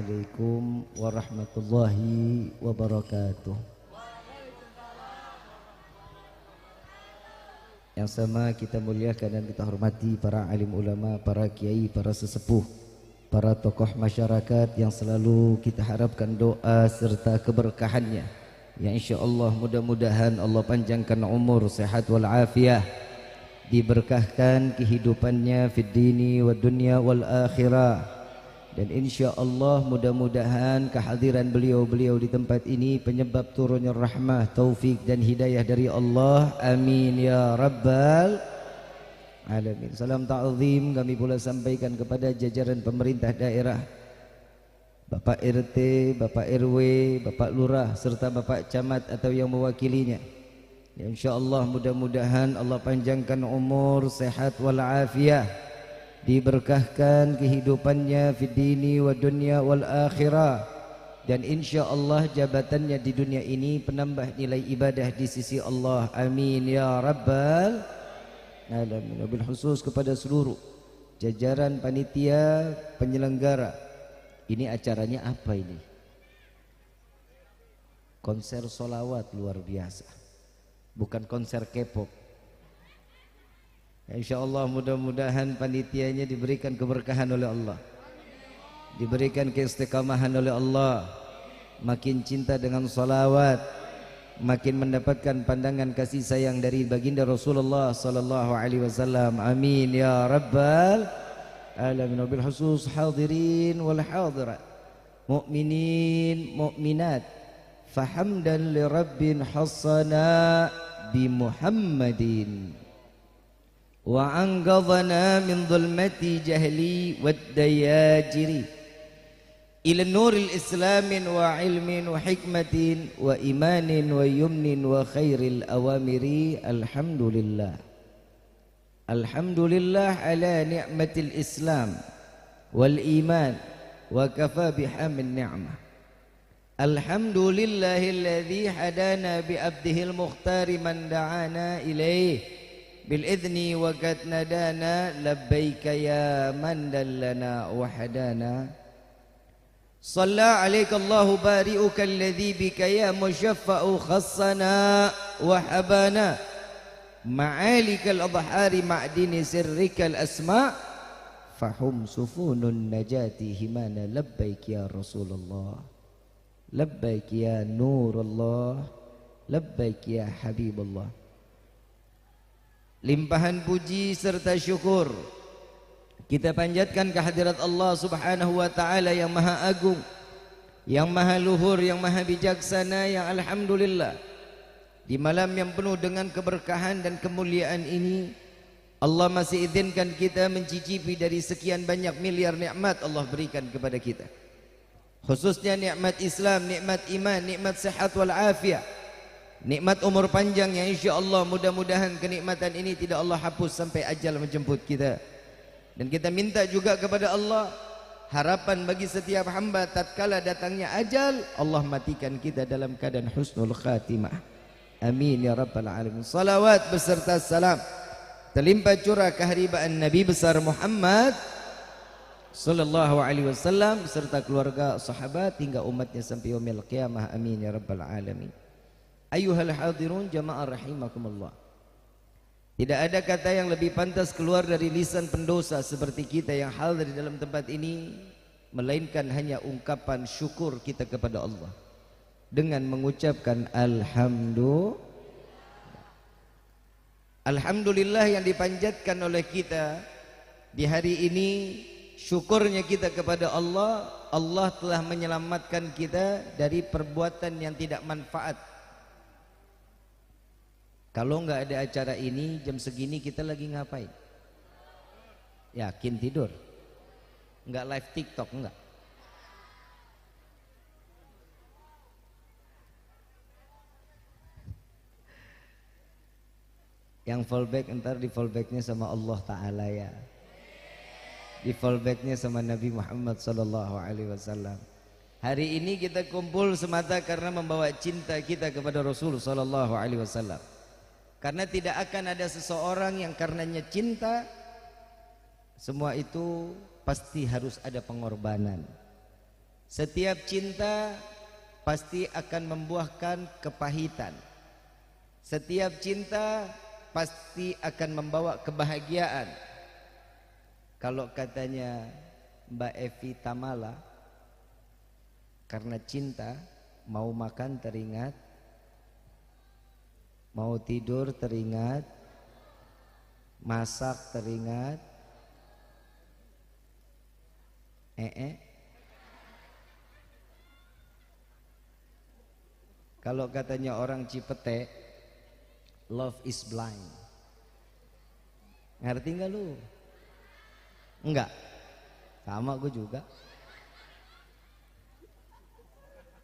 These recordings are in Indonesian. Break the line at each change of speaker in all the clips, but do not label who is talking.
Assalamualaikum warahmatullahi wabarakatuh. Yang sama kita muliakan dan kita hormati para alim ulama, para kiai, para sesepuh, para tokoh masyarakat yang selalu kita harapkan doa serta keberkahannya. Ya insyaallah mudah-mudahan Allah panjangkan umur, sehat wal afiah, diberkahkan kehidupannya fid dini wad dunya wal akhirah. Dan insyaallah mudah-mudahan kehadiran beliau-beliau di tempat ini penyebab turunnya rahmah, taufik dan hidayah dari Allah. Amin ya rabbal alamin. Salam ta'zim kami pula sampaikan kepada jajaran pemerintah daerah, Bapak RT, Bapak RW, Bapak Lurah serta Bapak Camat atau yang mewakilinya. Ya insyaallah mudah-mudahan Allah panjangkan umur, sehat wal afiah, diberkahkan kehidupannya fid dini wa dunya wal akhirah, dan insyaallah jabatannya di dunia ini penambah nilai ibadah di sisi Allah. Amin ya rabbal alamin. Wabil khusus kepada seluruh jajaran panitia penyelenggara. Ini acaranya apa ini? Konser solawat luar biasa, bukan konser K-pop. InsyaAllah mudah-mudahan panitianya diberikan keberkahan oleh Allah, diberikan keistiqamahan oleh Allah, makin cinta dengan salawat, makin mendapatkan pandangan kasih sayang dari baginda Rasulullah sallallahu alaihi wasallam. Amin ya rabbal alamin. Wabil khusus hadirin wal hadirat, mu'minin mu'minat, fahamdan li rabbin hassana bi Muhammadin wa anqadhana min dhulmati jahli wad dayajiri ila nuril islamin wa ilmin wa hikmatin wa imanin wa yumnin wa khairil awamiri. Alhamdulillah, alhamdulillah ala ni'matil islam wal iman wa kafa bihamin ni'mah. Alhamdulillahilladzi hadana bi abdihil mukhtari man da'ana ilaih بالإذن وقد ندانا لبيك يا من دلنا وحدانا. صلى عليك الله بارئك الذي بك يا مشفع خصنا وحبانا معالك الأضحار معدن سرك الأسماء فهم سفون النجاة همانا. لبيك يا رسول الله، لبيك يا نور الله، لبيك يا حبيب الله. Limpahan puji serta syukur kita panjatkan kehadirat Allah subhanahu wa ta'ala yang maha agung, yang maha luhur, yang maha bijaksana, yang alhamdulillah di malam yang penuh dengan keberkahan dan kemuliaan ini Allah masih izinkan kita mencicipi dari sekian banyak miliar nikmat Allah berikan kepada kita, khususnya nikmat Islam, nikmat iman, nikmat sehat wal afiah, nikmat umur panjang yang insyaallah mudah-mudahan kenikmatan ini tidak Allah hapus sampai ajal menjemput kita. Dan kita minta juga kepada Allah harapan bagi setiap hamba tatkala datangnya ajal, Allah matikan kita dalam keadaan husnul khatimah. Amin ya rabbal alamin. Salawat beserta salam terlimpah curah keharibaan Nabi besar Muhammad sallallahu alaihi wasallam serta keluarga, sahabat hingga umatnya sampai yaumil qiyamah. Amin ya rabbal alamin. Ayuhal hadirun jamaah rahimakumullah. Tidak ada kata yang lebih pantas keluar dari lisan pendosa seperti kita yang hadir di dalam tempat ini melainkan hanya ungkapan syukur kita kepada Allah dengan mengucapkan alhamdulillah. Alhamdulillah yang dipanjatkan oleh kita di hari ini, syukurnya kita kepada Allah. Allah telah menyelamatkan kita dari perbuatan yang tidak manfaat. Kalau nggak ada acara ini jam segini kita lagi ngapain? Yakin tidur? Nggak live TikTok nggak? Yang fallback ntar di fallbacknya sama Allah Ta'ala ya, di fallbacknya sama Nabi Muhammad Sallallahu Alaihi Wasallam. Hari ini kita kumpul semata karena membawa cinta kita kepada Rasul Sallallahu Alaihi Wasallam. Karena tidak akan ada seseorang yang karenanya cinta, semua itu pasti harus ada pengorbanan. Setiap cinta pasti akan membuahkan kepahitan. Setiap cinta pasti akan membawa kebahagiaan. Kalau katanya Mbak Evi Tamala, karena cinta mau makan teringat, mau tidur teringat, masak teringat, Kalau katanya orang Cipete, love is blind. Ngerti nggak lu? Enggak. Sama gue juga.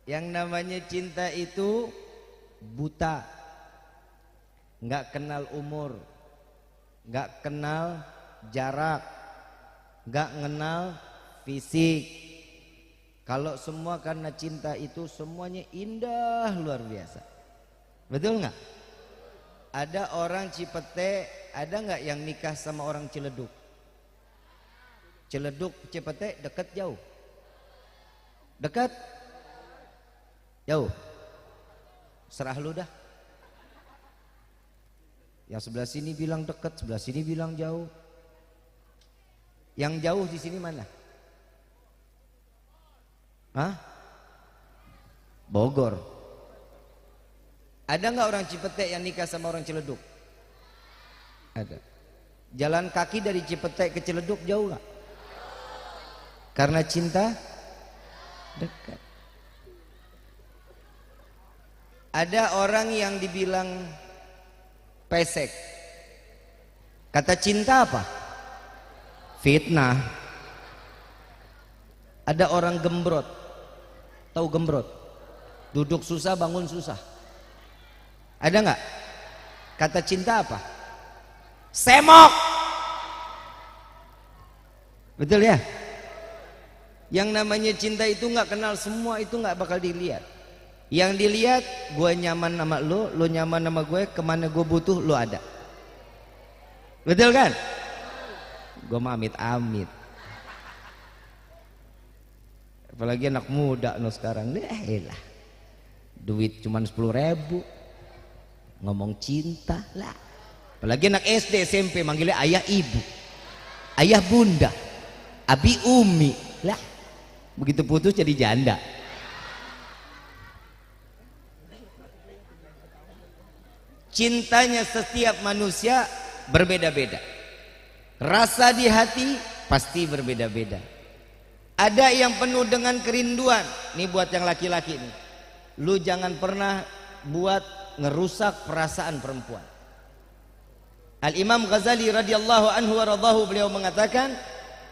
Yang namanya cinta itu buta, nggak kenal umur, nggak kenal jarak, nggak kenal fisik. Kalau semua karena cinta itu semuanya indah luar biasa. Betul nggak? Ada orang Cipete, ada nggak yang nikah sama orang Ciledug? Ciledug Cipete dekat jauh? Dekat? Jauh? Serah lu dah. Yang sebelah sini bilang dekat, sebelah sini bilang jauh. Yang jauh di sini mana? Hah? Bogor. Ada nggak orang Cipete yang nikah sama orang Ciledug? Ada. Jalan kaki dari Cipete ke Ciledug jauh nggak? Karena cinta dekat. Ada orang yang dibilang pesek. Kata cinta apa? Fitnah. Ada orang gembrot. Tahu gembrot? Duduk susah, bangun susah. Ada nggak? Kata cinta apa? Semok. Betul ya? Yang namanya cinta itu nggak kenal semua, itu nggak bakal dilihat. Yang dilihat, gue nyaman sama lo nyaman sama gue, kemana gue butuh lo ada. Betul kan? Gue mah amit-amit. Apalagi anak muda no sekarang, lah duit cuman 10.000 ngomong cinta lah. Apalagi anak SD SMP manggilnya ayah ibu, ayah bunda, abi umi lah. Begitu putus jadi janda. Cintanya setiap manusia berbeda-beda. Rasa di hati pasti berbeda-beda. Ada yang penuh dengan kerinduan. Ini buat yang laki-laki nih. Lu jangan pernah buat ngerusak perasaan perempuan. Al-Imam Ghazali radhiyallahu anhu wa radahu, beliau mengatakan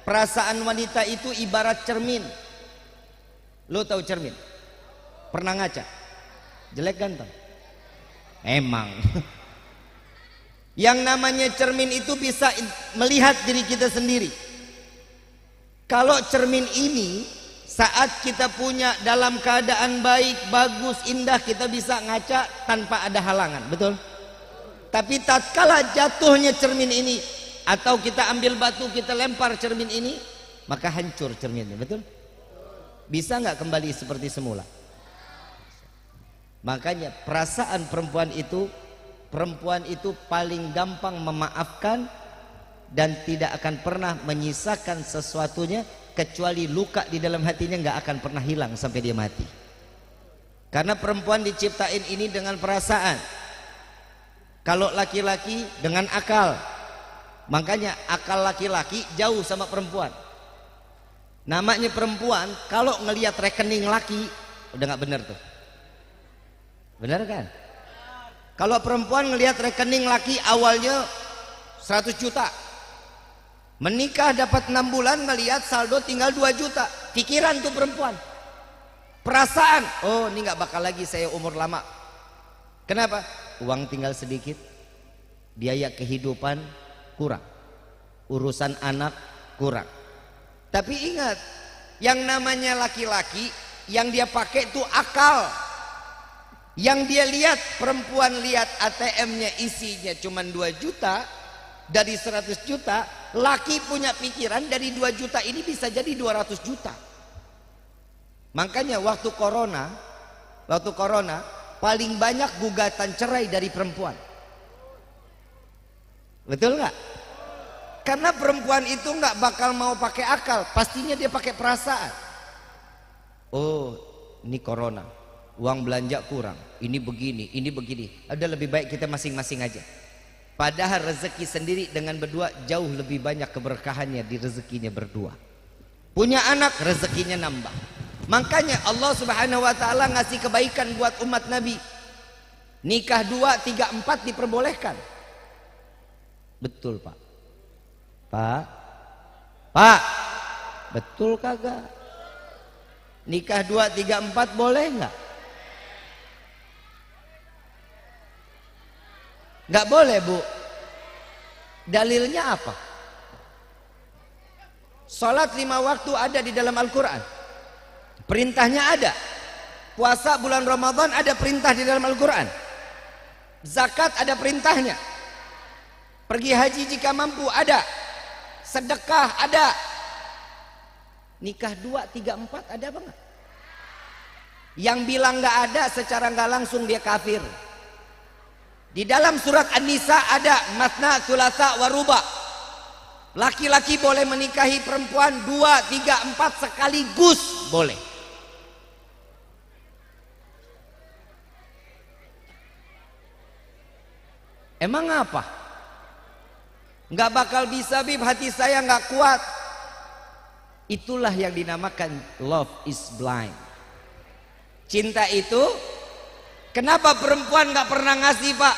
perasaan wanita itu ibarat cermin. Lu tahu cermin? Pernah ngaca? Jelek ganteng? Emang. Yang namanya cermin itu bisa melihat diri kita sendiri. Kalau cermin ini saat kita punya dalam keadaan baik, bagus, indah, kita bisa ngaca tanpa ada halangan, betul? Tapi tatkala jatuhnya cermin ini atau kita ambil batu kita lempar cermin ini, maka hancur cerminnya, betul? Bisa nggak kembali seperti semula? Makanya perasaan perempuan itu paling gampang memaafkan dan tidak akan pernah menyisakan sesuatunya kecuali luka di dalam hatinya nggak akan pernah hilang sampai dia mati. Karena perempuan diciptain ini dengan perasaan. Kalau laki-laki dengan akal. Makanya akal laki-laki jauh sama perempuan. Namanya perempuan kalau ngelihat rekening laki udah nggak bener tuh. Bener kan? Kalau perempuan ngelihat rekening laki awalnya 100 juta. Menikah dapat 6 bulan ngelihat saldo tinggal 2 juta. Pikiran tuh perempuan. Perasaan, oh ini nggak bakal lagi saya umur lama. Kenapa? Uang tinggal sedikit. Biaya kehidupan kurang. Urusan anak kurang. Tapi ingat, yang namanya laki-laki yang dia pakai itu akal. Yang dia lihat, perempuan lihat ATM-nya isinya cuma 2 juta dari 100 juta, laki punya pikiran dari 2 juta ini bisa jadi 200 juta. Makanya waktu corona paling banyak gugatan cerai dari perempuan. Betul nggak? Karena perempuan itu nggak bakal mau pakai akal, pastinya dia pakai perasaan. Oh, ini corona, uang belanja kurang, ini begini, ini begini. Ada lebih baik kita masing-masing aja. Padahal rezeki sendiri dengan berdua jauh lebih banyak keberkahannya di rezekinya berdua. Punya anak, rezekinya nambah. Makanya Allah Subhanahu wa taala ngasih kebaikan buat umat Nabi. Nikah 2, 3, 4 diperbolehkan. Betul, Pak. Pak, betul kagak? Nikah 2, 3, 4 boleh nggak? Nggak boleh, Bu. Dalilnya apa? Salat 5 waktu ada di dalam Al-Quran, perintahnya ada. Puasa bulan Ramadan ada perintah di dalam Al-Quran. Zakat ada perintahnya. Pergi haji jika mampu ada. Sedekah ada. Nikah 2, 3, 4 ada apa enggak? Yang bilang nggak ada secara nggak langsung dia kafir. Di dalam surat An-Nisa ada matna, thulatha, waruba. Laki-laki boleh menikahi perempuan 2, 3, 4 sekaligus boleh. Emang apa? Nggak bakal bisa, Bib, hati saya nggak kuat. Itulah yang dinamakan love is blind. Cinta itu, kenapa perempuan nggak pernah ngasih, Pak?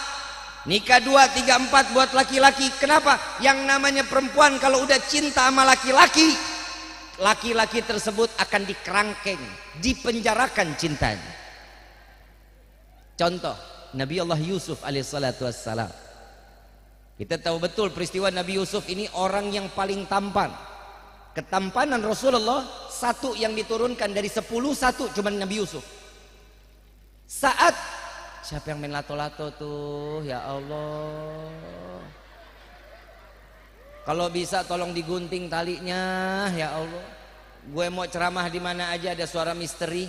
Nikah 2, 3, 4 buat laki-laki. Kenapa? Yang namanya perempuan kalau udah cinta sama laki-laki, laki-laki tersebut akan dikerangkeng, dipenjarakan cintanya. Contoh, Nabi Allah Yusuf alaihissalatu wassalam. Kita tahu betul peristiwa Nabi Yusuf ini orang yang paling tampan. Ketampanan Rasulullah satu yang diturunkan dari 10, satu cuma Nabi Yusuf. Saat siapa yang main lato-lato tuh, ya Allah. Kalau bisa tolong digunting talinya, ya Allah. Gue mau ceramah di mana aja ada suara misteri.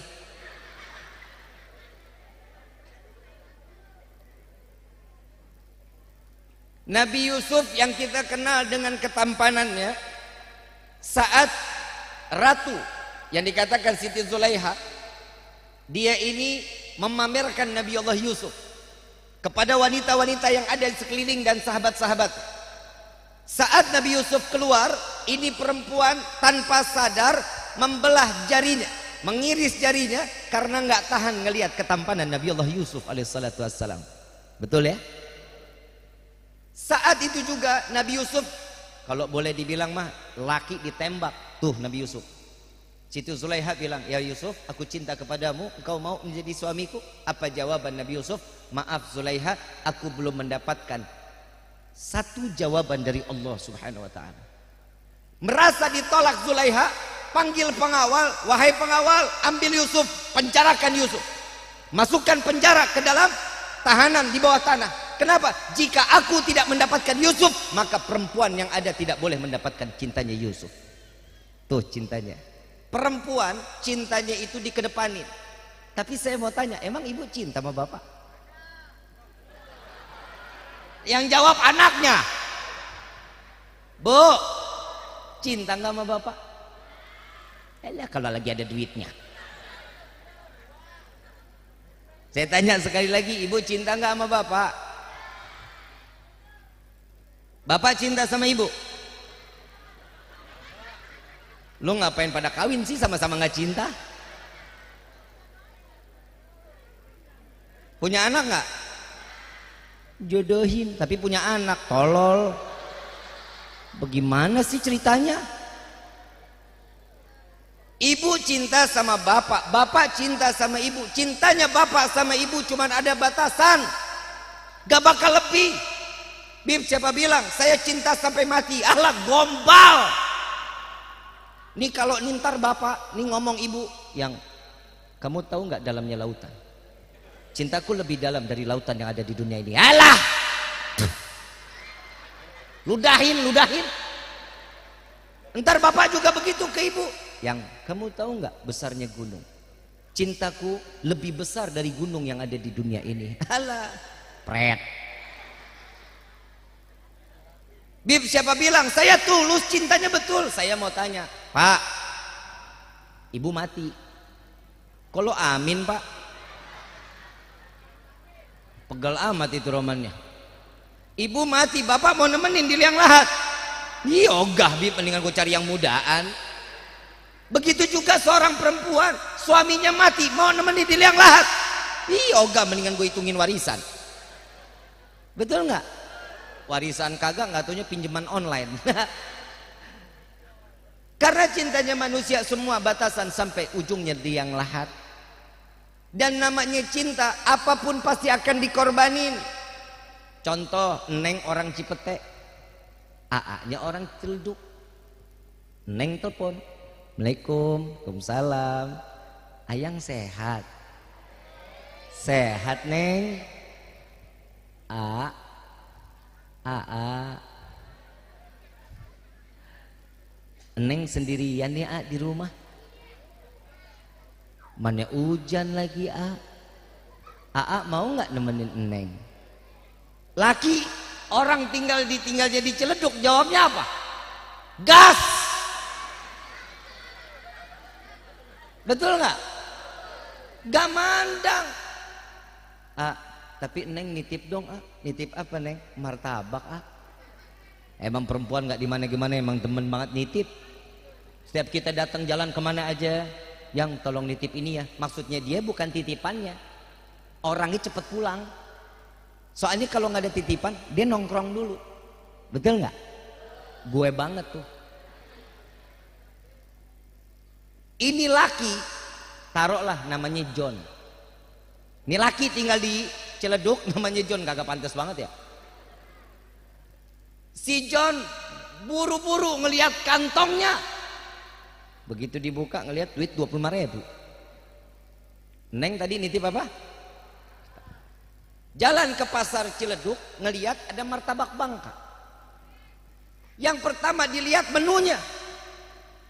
Nabi Yusuf yang kita kenal dengan ketampanannya, saat ratu yang dikatakan Siti Zulaiha, dia ini memamerkan Nabi Allah Yusuf kepada wanita-wanita yang ada di sekeliling dan sahabat-sahabat. Saat Nabi Yusuf keluar, ini perempuan tanpa sadar membelah jarinya, mengiris jarinya karena nggak tahan ngelihat ketampanan Nabi Allah Yusuf alaihissalatu wassalam. Betul ya? Saat itu juga Nabi Yusuf, kalau boleh dibilang mah laki ditembak. Tuh Nabi Yusuf. Siti Zulaiha bilang, ya Yusuf, aku cinta kepadamu, engkau mau menjadi suamiku? Apa jawaban Nabi Yusuf? Maaf Zulaiha, aku belum mendapatkan satu jawaban dari Allah Subhanahu wa ta'ala. Merasa ditolak Zulaiha, panggil pengawal, wahai pengawal, ambil Yusuf, penjarakan Yusuf, masukkan penjara ke dalam tahanan di bawah tanah. Kenapa? Jika aku tidak mendapatkan Yusuf, maka perempuan yang ada tidak boleh mendapatkan cintanya Yusuf. Tuh cintanya. Perempuan cintanya itu dikedepanin. Tapi saya mau tanya, emang ibu cinta sama bapak? Yang jawab anaknya. Bu, cinta nggak sama bapak? Elah, kalau lagi ada duitnya. Saya tanya sekali lagi, ibu cinta nggak sama bapak? Bapak cinta sama ibu? Lu ngapain pada kawin sih, sama-sama nggak cinta? Punya anak nggak? Jodohin, tapi punya anak, tolol. Bagaimana sih ceritanya? Ibu cinta sama bapak, bapak cinta sama ibu. Cintanya bapak sama ibu cuman ada batasan, gak bakal lebih. Bib, siapa bilang saya cinta sampai mati? Alah, gombal. Nih kalau nintar bapak, nih ngomong ibu, yang kamu tahu nggak dalamnya lautan? Cintaku lebih dalam dari lautan yang ada di dunia ini. Alah, ludahin. Ntar bapak juga begitu ke ibu. Yang kamu tahu nggak besarnya gunung? Cintaku lebih besar dari gunung yang ada di dunia ini. Alah, pret. Bib, siapa bilang? Saya tulus, cintanya betul. Saya mau tanya, Pak, ibu mati. Kalau amin, Pak? Pegal amat itu romannya. Ibu mati, bapak mau nemenin di liang lahat. Ih, ogah Bib, mendingan gue cari yang mudaan. Begitu juga seorang perempuan, suaminya mati, mau nemenin di liang lahat. Ih, ogah, mendingan gue hitungin warisan. Betul nggak? Warisan kagak, nggak taunya pinjaman online. Karena cintanya manusia semua batasan sampai ujungnya di liang lahat. Dan namanya cinta, apapun pasti akan dikorbanin. Contoh, Neng orang Cipete, AA-nya orang Ciledug. Neng telepon, Assalamualaikum, Waalaikumsalam. Ayang sehat? Sehat, Neng? Neng sendirian ya di rumah? Mana hujan lagi mau nggak nemenin Neng? Laki orang ditinggalnya di Ciledug, jawabnya apa? Gas. Betul nggak? Gak mandang. Tapi Neng nitip dong. Nitip apa, Neng? Martabak. Emang perempuan nggak dimana-gimana, emang temen banget nitip. Setiap kita datang jalan kemana aja, yang tolong nitip ini ya. Maksudnya dia bukan titipannya, orangnya cepet pulang. Soalnya kalau nggak ada titipan, dia nongkrong dulu. Betul nggak? Gue banget tuh. Ini laki, taruhlah namanya John. Ini laki tinggal di Ciledug, namanya John, kagak pantas banget ya. Si John buru-buru ngelihat kantongnya. Begitu dibuka ngelihat duit 25.000. Neng tadi nitip apa? Jalan ke pasar Ciledug, ngelihat ada martabak Bangka. Yang pertama dilihat menunya.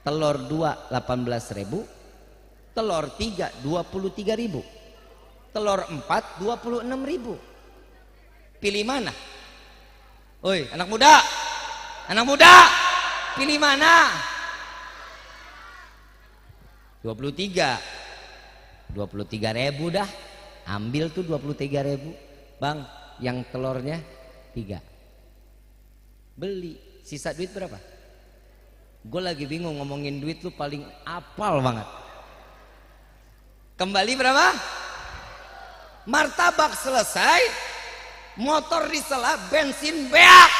Telur 2 18.000, telur 3 23.000, telur 4 26.000. Pilih mana? Oi, anak muda, pilih mana? 23.000 dah. Ambil tuh 23.000, Bang. Yang telurnya 3. Beli. Sisa duit berapa? Gue lagi bingung ngomongin duit, lu paling apal banget. Kembali berapa? Martabak selesai, motor disela, bensin beak.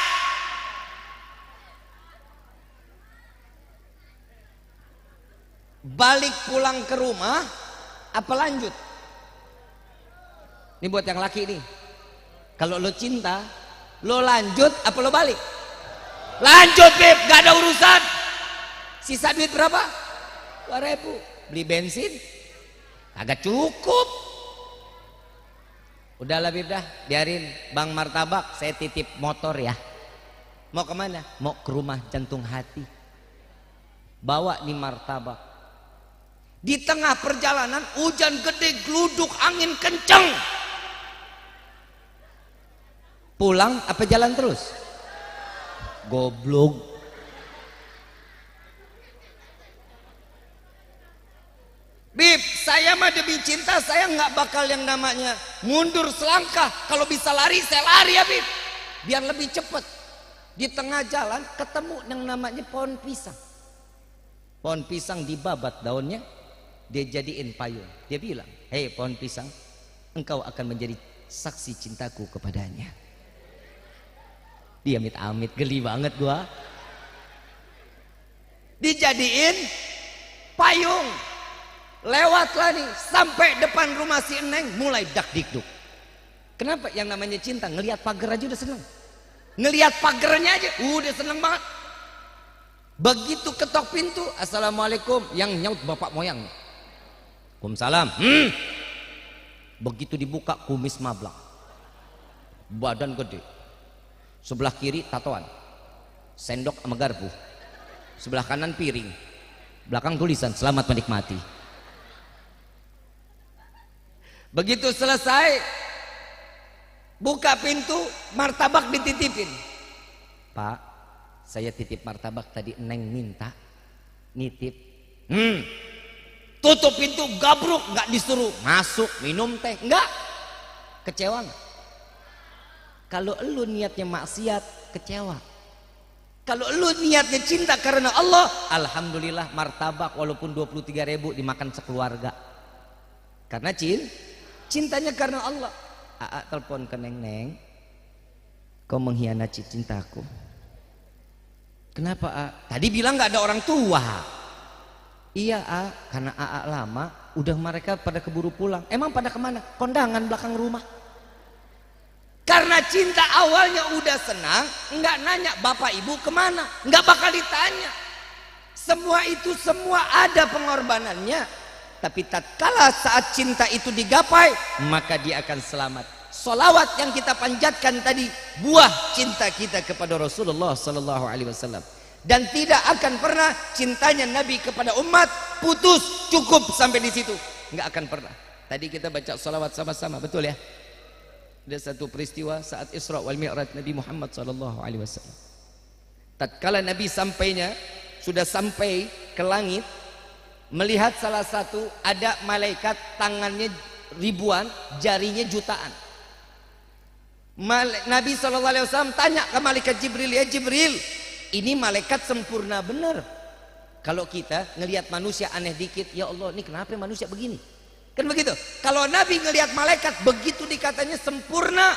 Balik pulang ke rumah, apa lanjut? Ini buat yang laki nih. Kalau lo cinta, lo lanjut apa lo balik? Lanjut, Beb, gak ada urusan. Sisa duit berapa? 2.000. Beli bensin agak cukup. Udahlah, Bib, dah biarin. Bang Martabak, saya titip motor ya. Mau kemana? Mau ke rumah jantung hati. Bawa nih martabak. Di tengah perjalanan hujan gede, gluduk, angin kenceng. Pulang apa jalan terus? Goblok. Bib, saya mah demi cinta saya nggak bakal yang namanya mundur selangkah. Kalau bisa lari, saya lari ya, Bib. Biar lebih cepat. Di tengah jalan ketemu yang namanya pohon pisang. Pohon pisang dibabat daunnya, dia jadiin payung. Dia bilang, hei pohon pisang, engkau akan menjadi saksi cintaku kepadanya. Dia amit-amit, geli banget gua. Dijadiin payung. Lewatlah nih sampai depan rumah si Neng, mulai dak dikduk. Kenapa? Yang namanya cinta, ngelihat pagar aja udah seneng. Ngelihat pagarnya aja udah seneng banget. Begitu ketok pintu, assalamualaikum, yang nyaut bapak moyang. Waalaikumsalam. Begitu dibuka, kumis mablak, badan gede, sebelah kiri tatoan, sendok sama garpu, sebelah kanan piring, belakang tulisan selamat menikmati. Begitu selesai, buka pintu, martabak dititipin. Pak, saya titip martabak tadi, Neng minta nitip. Tutup pintu, gabruk, nggak disuruh masuk minum teh, nggak. Kecewa nggak? Kalau lu niatnya maksiat, kecewa. Kalau lu niatnya cinta karena Allah, alhamdulillah martabak walaupun 23.000 dimakan sekeluarga. Karena cintanya karena Allah. Aa telepon ke Neng, kau mengkhianati cintaku. Kenapa A? Tadi bilang nggak ada orang tua. Iya A, karena Aa lama, udah mereka pada keburu pulang. Emang pada kemana? Kondangan belakang rumah. Karena cinta awalnya udah senang, nggak nanya bapak ibu kemana, nggak bakal ditanya. Semua itu semua ada pengorbanannya. Tapi tatkala saat cinta itu digapai, maka dia akan selamat. Solawat yang kita panjatkan tadi, buah cinta kita kepada Rasulullah Sallallahu Alaihi Wasallam. Dan tidak akan pernah cintanya Nabi kepada umat putus, cukup sampai di situ, nggak akan pernah. Tadi kita baca solawat sama-sama, betul ya? Ada satu peristiwa saat Isra wal Mi'raj Nabi Muhammad sallallahu alaihi wasallam. Tatkala Nabi sudah sampai ke langit, melihat salah satu ada malaikat tangannya ribuan, jarinya jutaan. Nabi sallallahu alaihi wasallam tanya ke malaikat Jibril, "Ya Jibril, ini malaikat sempurna benar. Kalau kita ngelihat manusia aneh dikit, ya Allah, ini kenapa manusia begini?" Kan begitu. Kalau Nabi ngelihat malaikat begitu dikatanya sempurna.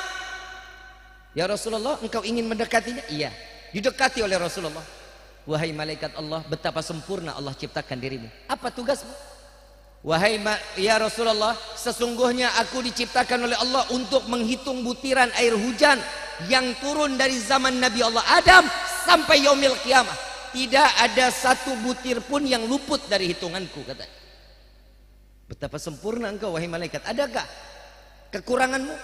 Ya Rasulullah, engkau ingin mendekatinya? Iya. Didekati oleh Rasulullah. Wahai malaikat Allah, betapa sempurna Allah ciptakan dirimu. Apa tugasmu? Wahai ya Rasulullah, sesungguhnya aku diciptakan oleh Allah untuk menghitung butiran air hujan yang turun dari zaman Nabi Allah Adam sampai yaumil qiyamah. Tidak ada satu butir pun yang luput dari hitunganku, katanya. Betapa sempurna engkau wahai malaikat. Adakah kekuranganmu?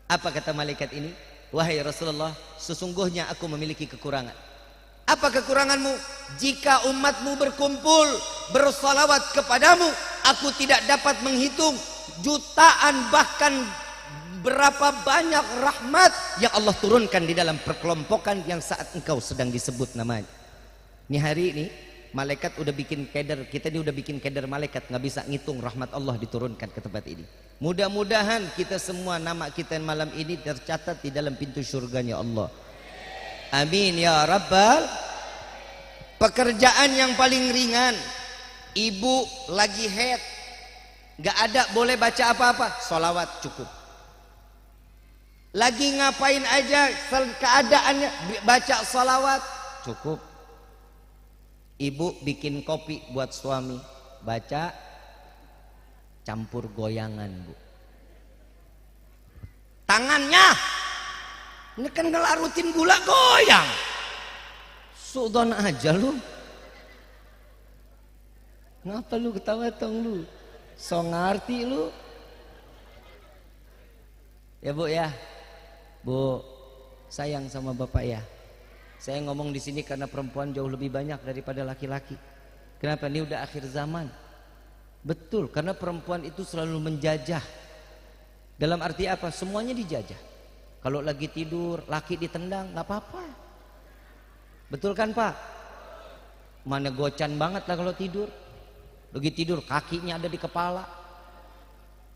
Apa kata malaikat ini? Wahai Rasulullah, sesungguhnya aku memiliki kekurangan. Apa kekuranganmu? Jika umatmu berkumpul bersolawat kepadamu, aku tidak dapat menghitung jutaan bahkan berapa banyak rahmat yang Allah turunkan di dalam perkelompokan yang saat engkau sedang disebut namanya. Ini hari ini malaikat udah bikin keder, kita ini udah bikin keder malaikat, nggak bisa ngitung rahmat Allah diturunkan ke tempat ini. Mudah-mudahan kita semua nama kita malam ini tercatat di dalam pintu surganya Allah. Amin ya Rabbal. Pekerjaan yang paling ringan, ibu lagi haid, nggak ada boleh baca apa-apa, sholawat cukup. Lagi ngapain aja keadaannya, baca sholawat cukup. Ibu bikin kopi buat suami, baca, campur goyangan bu. Tangannya, ini kan ngelarutin gula goyang. Sudan aja lu. Ngapa lu ketawa tong lu? So ngerti lu. Ya bu ya, bu sayang sama bapak ya. Saya ngomong di sini karena perempuan jauh lebih banyak daripada laki-laki. Kenapa? Ini udah akhir zaman. Betul, karena perempuan itu selalu menjajah. Dalam arti apa? Semuanya dijajah. Kalau lagi tidur, laki ditendang, nggak apa-apa. Betul kan Pak? Mana gocan banget lah kalau tidur. Lagi tidur, kakinya ada di kepala.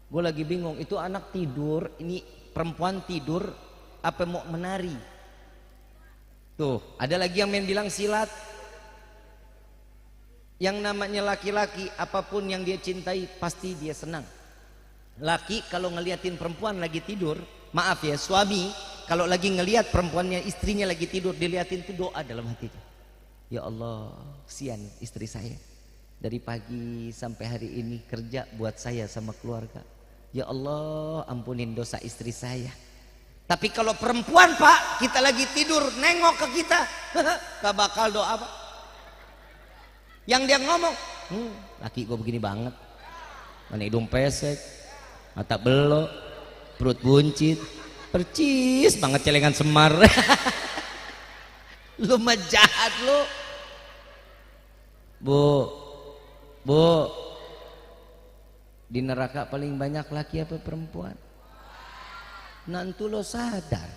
Gue lagi bingung, itu anak tidur, ini perempuan tidur, apa mau menari? Tuh, ada lagi yang bilang silat. Yang namanya laki-laki, apapun yang dia cintai pasti dia senang. Laki kalau ngeliatin perempuan lagi tidur, maaf ya, suami kalau lagi ngeliat perempuannya, istrinya lagi tidur, diliatin tuh doa dalam hatinya. Ya Allah, kesian istri saya. Dari pagi sampai hari ini kerja buat saya sama keluarga. Ya Allah, ampunin dosa istri saya. Tapi kalau perempuan Pak, kita lagi tidur nengok ke kita, gak bakal doa Pak. Yang dia ngomong, laki gue begini banget, mana hidung pesek, mata belok, perut buncit, percis banget celengan semar. Lu mah jahat lu. Bu, Di neraka paling banyak laki apa perempuan? Nanti lo sadar.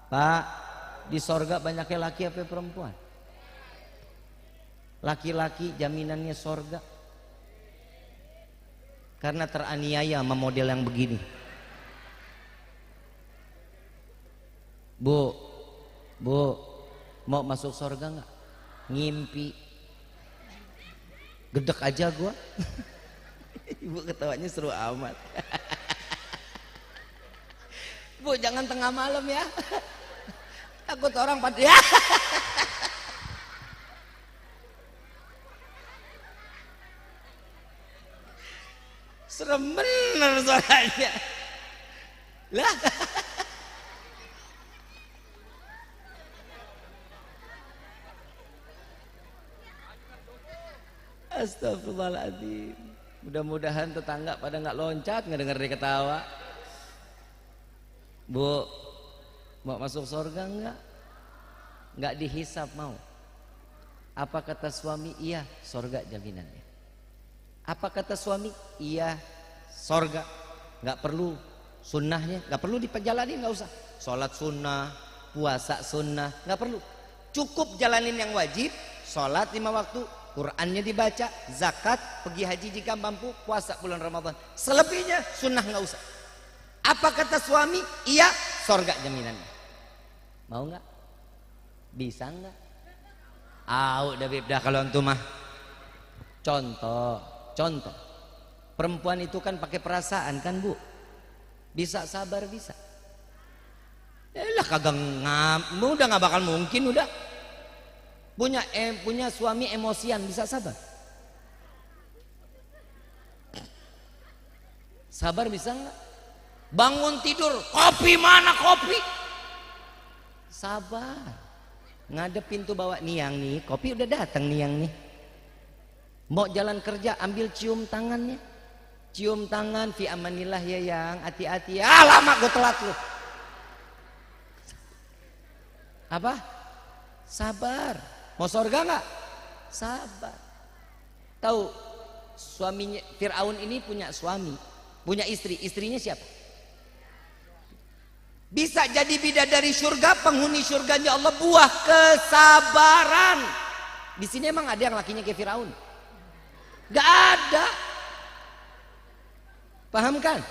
Pak, di sorga banyaknya laki apa perempuan? Laki-laki jaminannya sorga. Karena teraniaya sama model yang begini. Bu, mau masuk sorga nggak? Ngimpi. Gedek aja gua. Ibu ketawanya seru amat. Bu, jangan tengah malam ya. Takut orang pada ya. Serem bener suaranya. Lah. Astagfirullahaladzim. Mudah-mudahan tetangga pada nggak loncat ngedenger dia ketawa. Bu, mau masuk surga enggak? Enggak dihisap mau. Apa kata suami? Iya, surga jaminannya. Apa kata suami? Iya, surga. Enggak perlu sunnahnya, enggak perlu diperjalani, enggak usah. Sholat sunnah, puasa sunnah, enggak perlu. Cukup jalanin yang wajib, sholat 5 waktu, Qur'annya dibaca, zakat, pergi haji jika mampu, puasa bulan Ramadan. Selebihnya sunnah enggak usah. Apa kata suami? Iya, surga jaminannya. Mau nggak? Bisa nggak? Udah bib dah kalau antum mah. Contoh. Perempuan itu kan pakai perasaan kan bu? Bisa sabar bisa. Lah kagak udah nggak bakal mungkin udah. Punya suami emosian bisa sabar. Sabar bisa nggak? Bangun tidur, kopi mana kopi? Sabar. Ngadep pintu bawa niang nih, kopi udah datang niang nih. Mau jalan kerja ambil cium tangannya. Cium tangan fi amanillah ya yang, hati-hati. Lama gue telat lu. Apa? Sabar. Mau surga nggak? Sabar. Tahu suaminya Firaun ini punya suami, punya istri. Istrinya siapa? Bisa jadi bidadari surga, penghuni surganya Allah, buah kesabaran. Di sini emang ada yang lakinya kayak Firaun? Gak ada. Paham kan?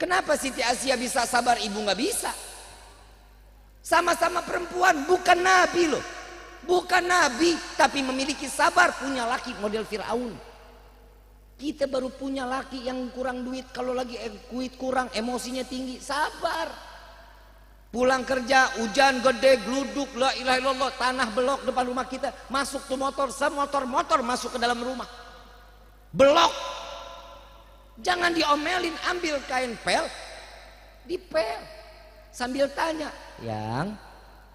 Kenapa Siti Asia bisa sabar, ibu gak bisa? Sama-sama perempuan, bukan nabi loh. Bukan nabi, tapi memiliki sabar, punya laki model Firaun. Kita baru punya laki yang kurang duit, kalau lagi duit kurang, emosinya tinggi, sabar. Pulang kerja, hujan gede, gluduk, la ilaha illallah, tanah belok depan rumah kita, masuk tuh motor, semotor-motor masuk ke dalam rumah. Belok. Jangan diomelin, ambil kain pel, dipel. Sambil tanya, yang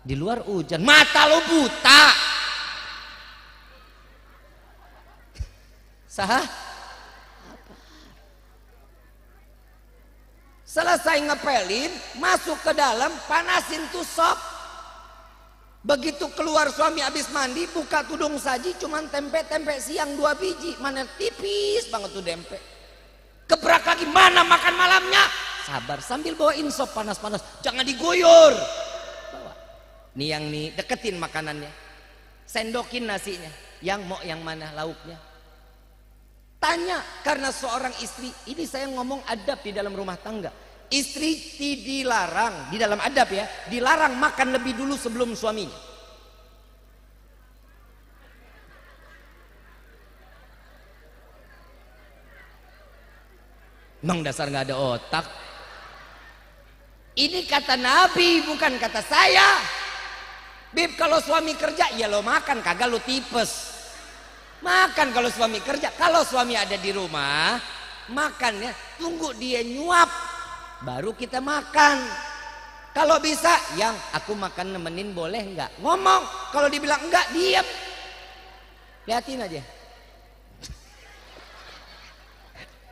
di luar hujan, mata lo buta. Sah? Selesai ngepelin, masuk ke dalam, panasin tuh sop. Begitu keluar suami habis mandi, buka tudung saji, cuman tempe siang 2 biji, mana tipis banget tuh tempe. Kebrak lagi, mana makan malamnya? Sabar, sambil bawain sop panas-panas, jangan diguyur. Bawa. Nih yang nih, deketin makanannya, sendokin nasinya, yang mau yang mana lauknya. Tanya, karena seorang istri, ini saya ngomong adab di dalam rumah tangga. Istri dilarang, di dalam adab ya, dilarang makan lebih dulu sebelum suaminya. Emang dasar gak ada otak. Ini kata Nabi, bukan kata saya. Bib, kalau suami kerja, ya lo makan, kagak lo tipes. Makan kalau suami kerja. Kalau suami ada di rumah, makannya tunggu dia nyuap, baru kita makan. Kalau bisa, yang aku makan nemenin boleh nggak? Ngomong. Kalau dibilang enggak, diam. Lihatin aja.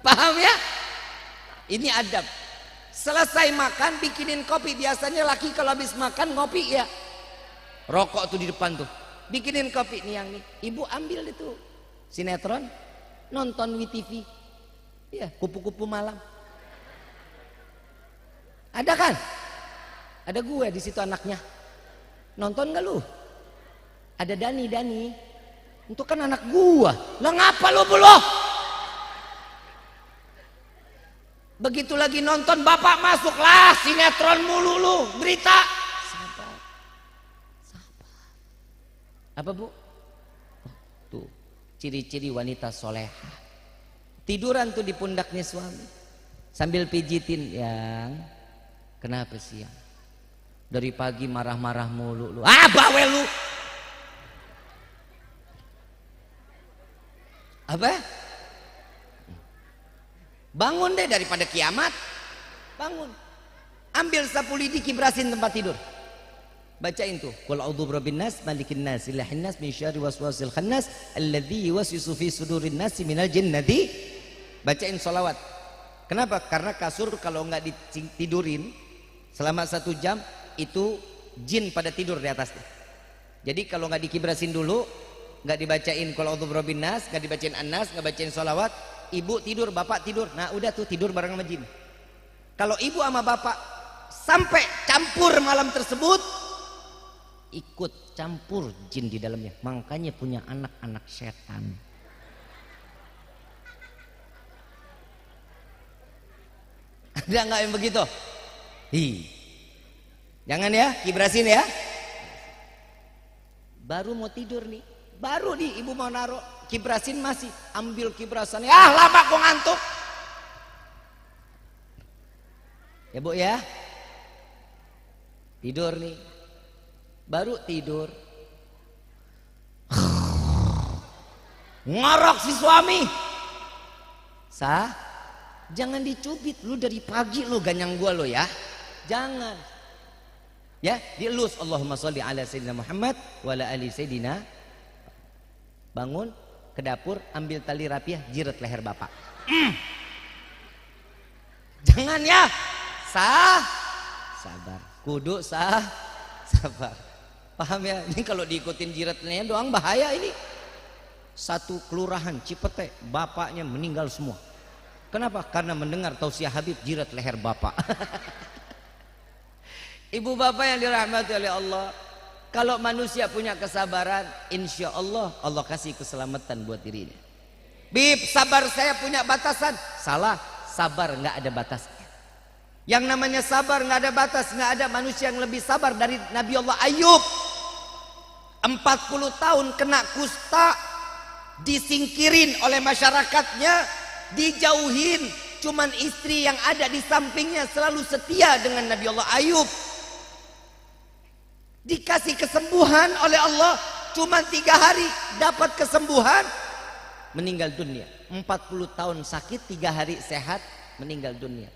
Paham ya? Ini adab. Selesai makan, bikinin kopi. Biasanya laki kalau habis makan ngopi ya. Rokok tuh di depan tuh. Bikinin kopi nih yang nih, ibu ambil itu
sinetron, nonton WTV, iya, kupu-kupu malam. Ada kan? Ada gue di situ anaknya. Nonton gak lu? Ada Dani. Itu kan anak gua. Lah ngapa lu belum? Begitu lagi nonton bapak masuk lah sinetron mulu lu, berita. Sabar. Apa bu? Oh, tuh ciri-ciri wanita soleha. Tiduran tuh di pundaknya suami sambil pijitin, yang kenapa sih yang dari pagi marah-marah mulu lu? Ah bawel lu. Apa? Bangun deh daripada kiamat. Bangun. Ambil sapu lidi, kibrasin tempat tidur. Bacain tuh. Qul a'udzu birabbin nas, malikin nas, ilahin nas, min syarri waswasil khannas, alladzi yuwaswisu fi sudurin nas minal jinnati. Bacain sholawat. Kenapa? Karena kasur kalau nggak ditidurin selama 1 jam itu jin pada tidur di atasnya. Jadi kalau nggak dikibrasin dulu, nggak dibacain qul a'udzu birabbin nas, nggak dibacain an-nas, nggak bacain sholawat, ibu tidur, bapak tidur. Nah udah tuh tidur bareng sama jin. Kalau ibu sama bapak sampai campur malam tersebut, ikut campur jin di dalamnya. Makanya punya anak-anak setan. Ada nggak yang begitu? Jangan ya, kibrasin ya. Baru mau tidur nih, baru nih ibu mau naruh, kibrasin masih, ambil kibrasannya. Ah lama kok ngantuk. Ya bu ya, tidur nih, baru tidur, ngorok si suami. Sah, jangan dicubit lu dari pagi lu ganyang gua lo ya, jangan. Ya, dielus Allahumma sholli ala sayyidina Muhammad wa ala ali sayyidina. Bangun ke dapur, ambil tali rapiah, jiret leher bapak. Jangan ya. Sah. Sabar. Kudu sah. Sabar. Paham ya? Ini kalau diikutin jiretnya doang bahaya ini. Satu kelurahan Cipete, bapaknya meninggal semua. Kenapa? Karena mendengar tausiah Habib, jiret leher bapak. Ibu bapak yang dirahmati oleh Allah, kalau manusia punya kesabaran, insya Allah Allah kasih keselamatan buat dirinya. Bib, sabar saya punya batasan. Salah, sabar nggak ada batasnya. Yang namanya sabar nggak ada batas. Nggak ada manusia yang lebih sabar dari Nabi Allah Ayub. 40 tahun kena kusta, disingkirin oleh masyarakatnya, dijauhin. Cuman istri yang ada di sampingnya selalu setia dengan Nabi Allah Ayub. Dikasih kesembuhan oleh Allah, cuma 3 hari dapat kesembuhan, meninggal dunia. 40 tahun sakit, 3 hari sehat, meninggal dunia.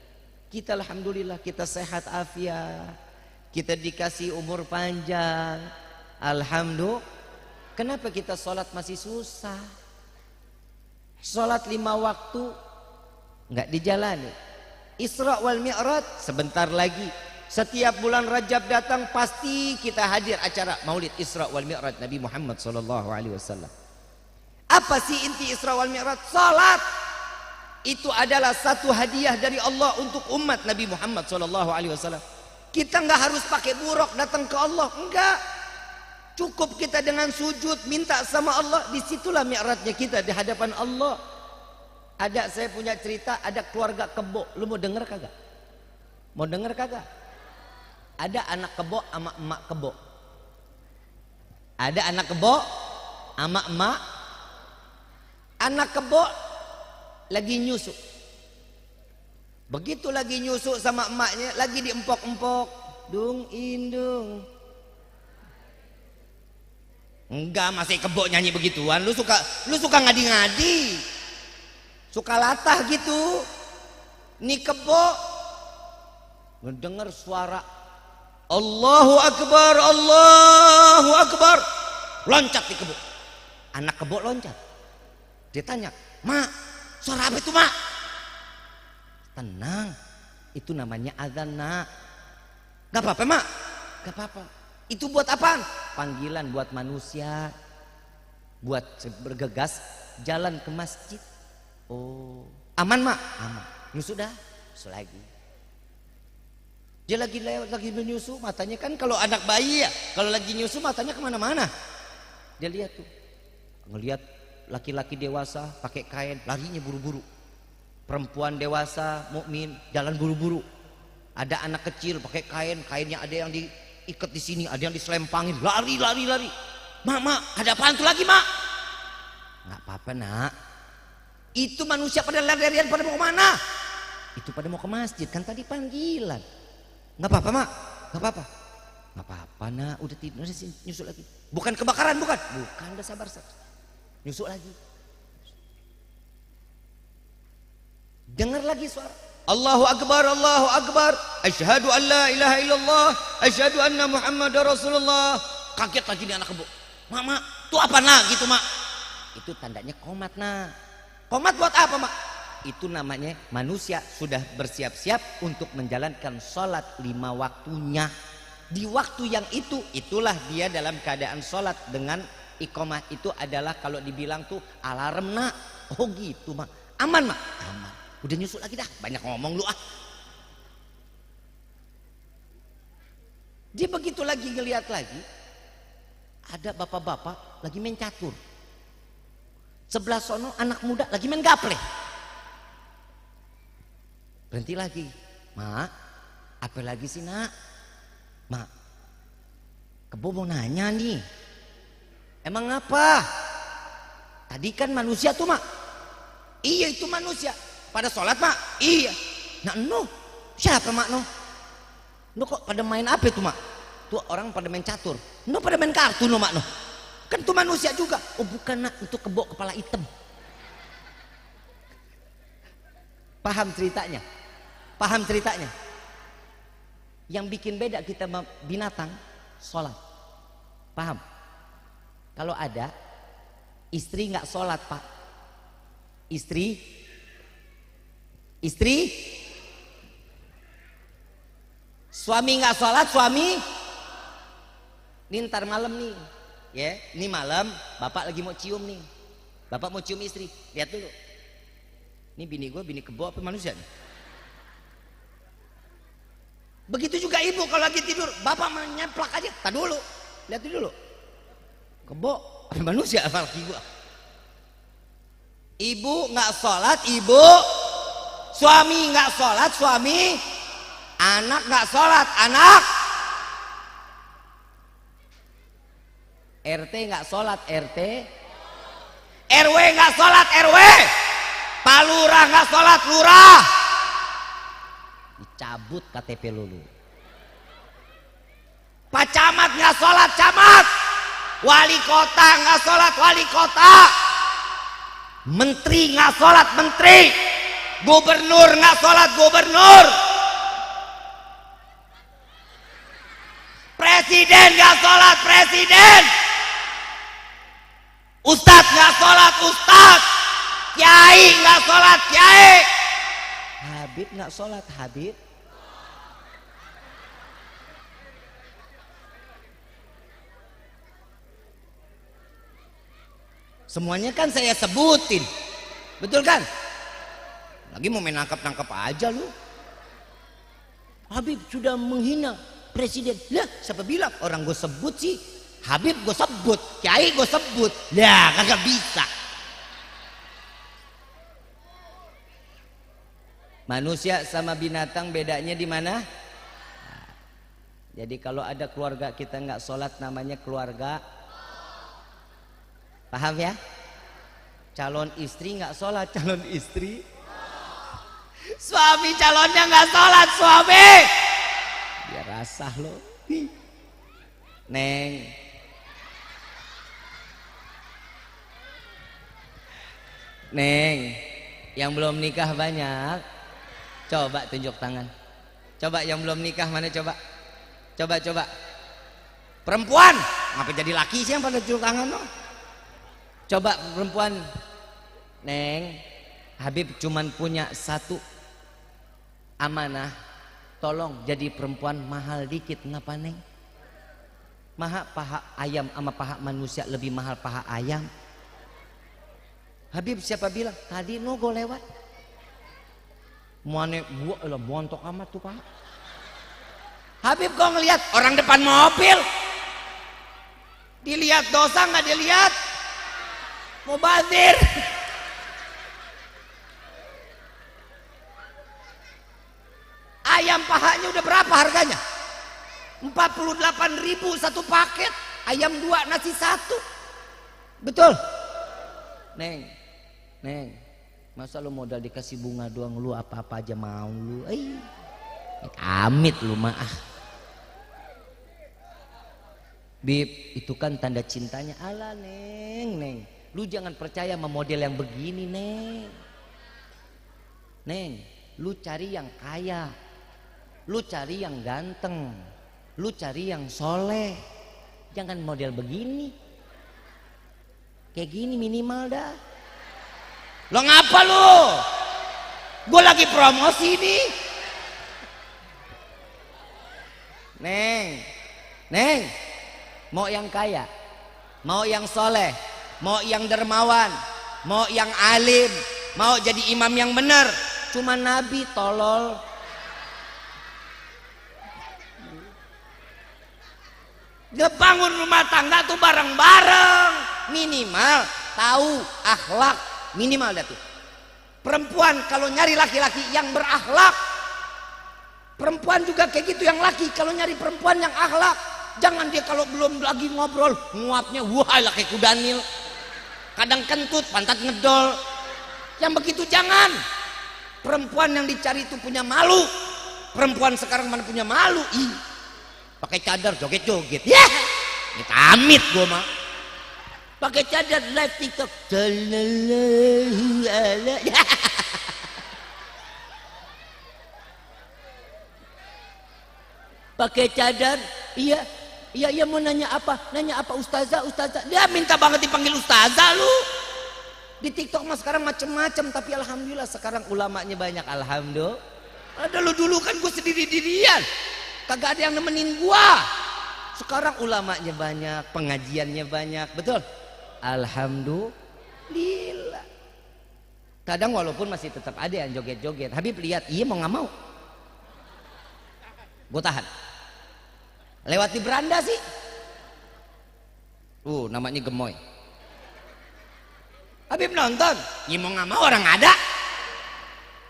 Kita alhamdulillah kita sehat afiat, kita dikasih umur panjang, alhamdulillah. Kenapa kita sholat masih susah? Sholat 5 waktu nggak dijalani. Isra wal Mi'raj sebentar lagi. Setiap bulan Rajab datang pasti kita hadir acara Maulid Isra wal Mi'raj Nabi Muhammad SAW. Apa sih inti Isra wal Mi'raj? Salat. Itu adalah satu hadiah dari Allah untuk umat Nabi Muhammad SAW. Kita nggak harus pakai buruk datang ke Allah, enggak. Cukup kita dengan sujud minta sama Allah, disitulah mi'rajnya kita di hadapan Allah. Ada, saya punya cerita, ada keluarga kebo. Lu mau denger kagak? Mau denger kagak? Ada anak kebo sama emak kebo. Ada anak kebo sama emak. Anak kebo lagi nyusu. Begitu lagi nyusu sama emaknya, lagi diempok-empok. Dung indung. Enggak, masih kebo nyanyi begituan. Lu suka ngadi-ngadi. Suka latah gitu. Nih kebo mendengar suara Allahu Akbar, Allahu Akbar, loncat di kebo. Anak kebo loncat. Dia tanya, "Mak, suara apa itu, Mak?" Tenang, itu namanya azan, Nak. Gak apa-apa, Mak. Gak apa-apa. Itu buat apaan? Panggilan buat manusia, buat bergegas jalan ke masjid. Oh, aman mak? Aman. Nyusu dah, nyusu lagi. Dia lagi lewat, lagi menyusu, matanya kan kalau anak bayi ya, kalau lagi nyusu matanya kemana-mana. Dia lihat tuh, ngelihat laki-laki dewasa pakai kain, larinya buru-buru. Perempuan dewasa, mukmin, jalan buru-buru. Ada anak kecil pakai kain, kainnya ada yang diikat di sini, ada yang diselempangin, lari. Mak, ada apaan tuh lagi mak? Nggak apa-apa nak. Itu manusia pada larian pada mau kemana? Itu pada mau ke masjid, kan tadi panggilan. Nggak apa-apa mak, nggak apa-apa. Nggak apa-apa nak, udah tidur, nyusul lagi. Bukan kebakaran, bukan, udah sabar. Nyusul lagi. Dengar lagi suara. Allahu Akbar, Allahu Akbar. Asyhadu an la ilaha illallah, asyhadu anna Muhammadar Rasulullah. Kaget lagi nih anak kebo. Mak, itu apa nak gitu mak? Itu tandanya komat nak. Komat buat apa mak? Itu namanya manusia sudah bersiap-siap untuk menjalankan sholat 5 waktunya. Di waktu yang itulah dia dalam keadaan sholat. Dengan iqamah itu adalah kalau dibilang tuh alarm nak. Oh gitu mak. Aman mak? Aman. Udah nyusul lagi dah, banyak ngomong lu ah. Dia begitu lagi ngeliat lagi, ada bapak-bapak lagi main catur. Sebelah sono anak muda lagi main gaple. Berhenti lagi. Mak, apa lagi sih nak? Mak, Kebo mau nanya nih. Emang apa? Tadi kan manusia tuh mak. Iya itu manusia. Pada sholat mak? Iya. Nah no, siapa mak no? No kok pada main apa itu mak? Tuh orang pada main catur. No pada main kartu no mak no. Kan itu manusia juga. Oh bukan nak, itu kebo kepala hitam. Paham ceritanya? Paham ceritanya? Yang bikin beda kita binatang, sholat. Paham? Kalau ada istri nggak sholat pak, istri suami nggak sholat, suami ini ntar malam nih ya, ini malam bapak lagi mau cium nih, bapak mau cium istri, lihat dulu ini bini gue, bini kebo apa manusia nih? Begitu juga ibu kalau lagi tidur, bapak menyeplak aja, tak dulu, lihat dulu kebo apa manusia apa laki gue? Ibu nggak sholat, ibu. Suami nggak sholat, suami. Anak nggak sholat, anak. RT nggak sholat, RT. RW nggak sholat, RW. Pak Lurah nggak sholat, lurah. Dicabut KTP lulu. Pak Camat nggak sholat, camat. Wali kota nggak sholat, wali kota. Menteri nggak sholat, menteri. Gubernur nggak sholat, gubernur. Presiden nggak sholat, presiden. Ustadz nggak sholat, ustadz. Kiai nggak sholat, kiai. Habib nggak sholat, Habib. Semuanya kan saya sebutin, betul kan? Lagi mau main nangkap-nangkap aja lu. Habib sudah menghina presiden. Lah siapa bilang orang gue sebut sih? Habib gue sebut, kiai gue sebut. Lah kagak bisa. Manusia sama binatang bedanya di mana? Nah, jadi kalau ada keluarga kita nggak sholat namanya keluarga. Paham ya? Calon istri nggak sholat, calon istri. Suami calonnya nggak sholat, suami. Biar rasah lo. Neng. Neng, yang belum nikah banyak. Coba tunjuk tangan. Coba yang belum nikah mana coba? Coba. Perempuan, ngapa jadi laki sih yang pada tunjuk tangan lo? Coba perempuan. Neng, Habib cuman punya satu amanah. Tolong jadi perempuan mahal dikit. Ngapa neng? Paha ayam sama paha manusia lebih mahal paha ayam. Habib siapa bilang? Tadi nogo lewat. Muane gua lah montok amat tuh Pak. Habib kok ngelihat orang depan mobil. Dilihat dosa nggak dilihat? Mubazir. Ayam pahanya udah berapa harganya? 48.000 satu paket. Ayam 2 nasi 1. Betul? Neng, masa lu modal dikasih bunga doang lu apa-apa aja mau lu? Amit lu mah. Bib, itu kan tanda cintanya. Alah neng, lu jangan percaya sama model yang begini neng, lu cari yang kaya, lu cari yang ganteng, lu cari yang soleh, jangan model begini. Kayak gini minimal dah. Lo ngapa lu? Gue lagi promosi nih. Neng, mau yang kaya, mau yang soleh, mau yang dermawan, mau yang alim, mau jadi imam yang benar. Cuma Nabi tolol. Dia bangun rumah tangga tuh bareng-bareng, minimal tahu akhlak, minimal dah tuh. Perempuan kalau nyari laki-laki yang berakhlak, perempuan juga kayak gitu yang laki kalau nyari perempuan yang akhlak. Jangan dia kalau belum lagi ngobrol nguapnya wah lah kayak kudanil, kadang kentut pantat ngedol, yang begitu jangan. Perempuan yang dicari itu punya malu. Perempuan sekarang mana punya malu? Pakai cadar joget-joget ya, amit gua mah. Pakai cadar live TikTok sallallahu alaihi. Pakai cadar, iya mau nanya apa ustazah. Dia minta banget dipanggil ustazah lu. Di TikTok mah sekarang macem-macem, tapi alhamdulillah sekarang ulamanya banyak, alhamdulillah. Ada lu dulu kan gue sendiri-dirian, kagak ada yang nemenin gua. Sekarang ulamanya banyak, pengajiannya banyak, betul? Alhamdulillah. Kadang walaupun masih tetap ada yang joget-joget. Habib lihat, iya mau nggak mau, gue tahan. Lewat di beranda sih, namanya gemoy. Habib nonton, iya mau nggak mau orang ada.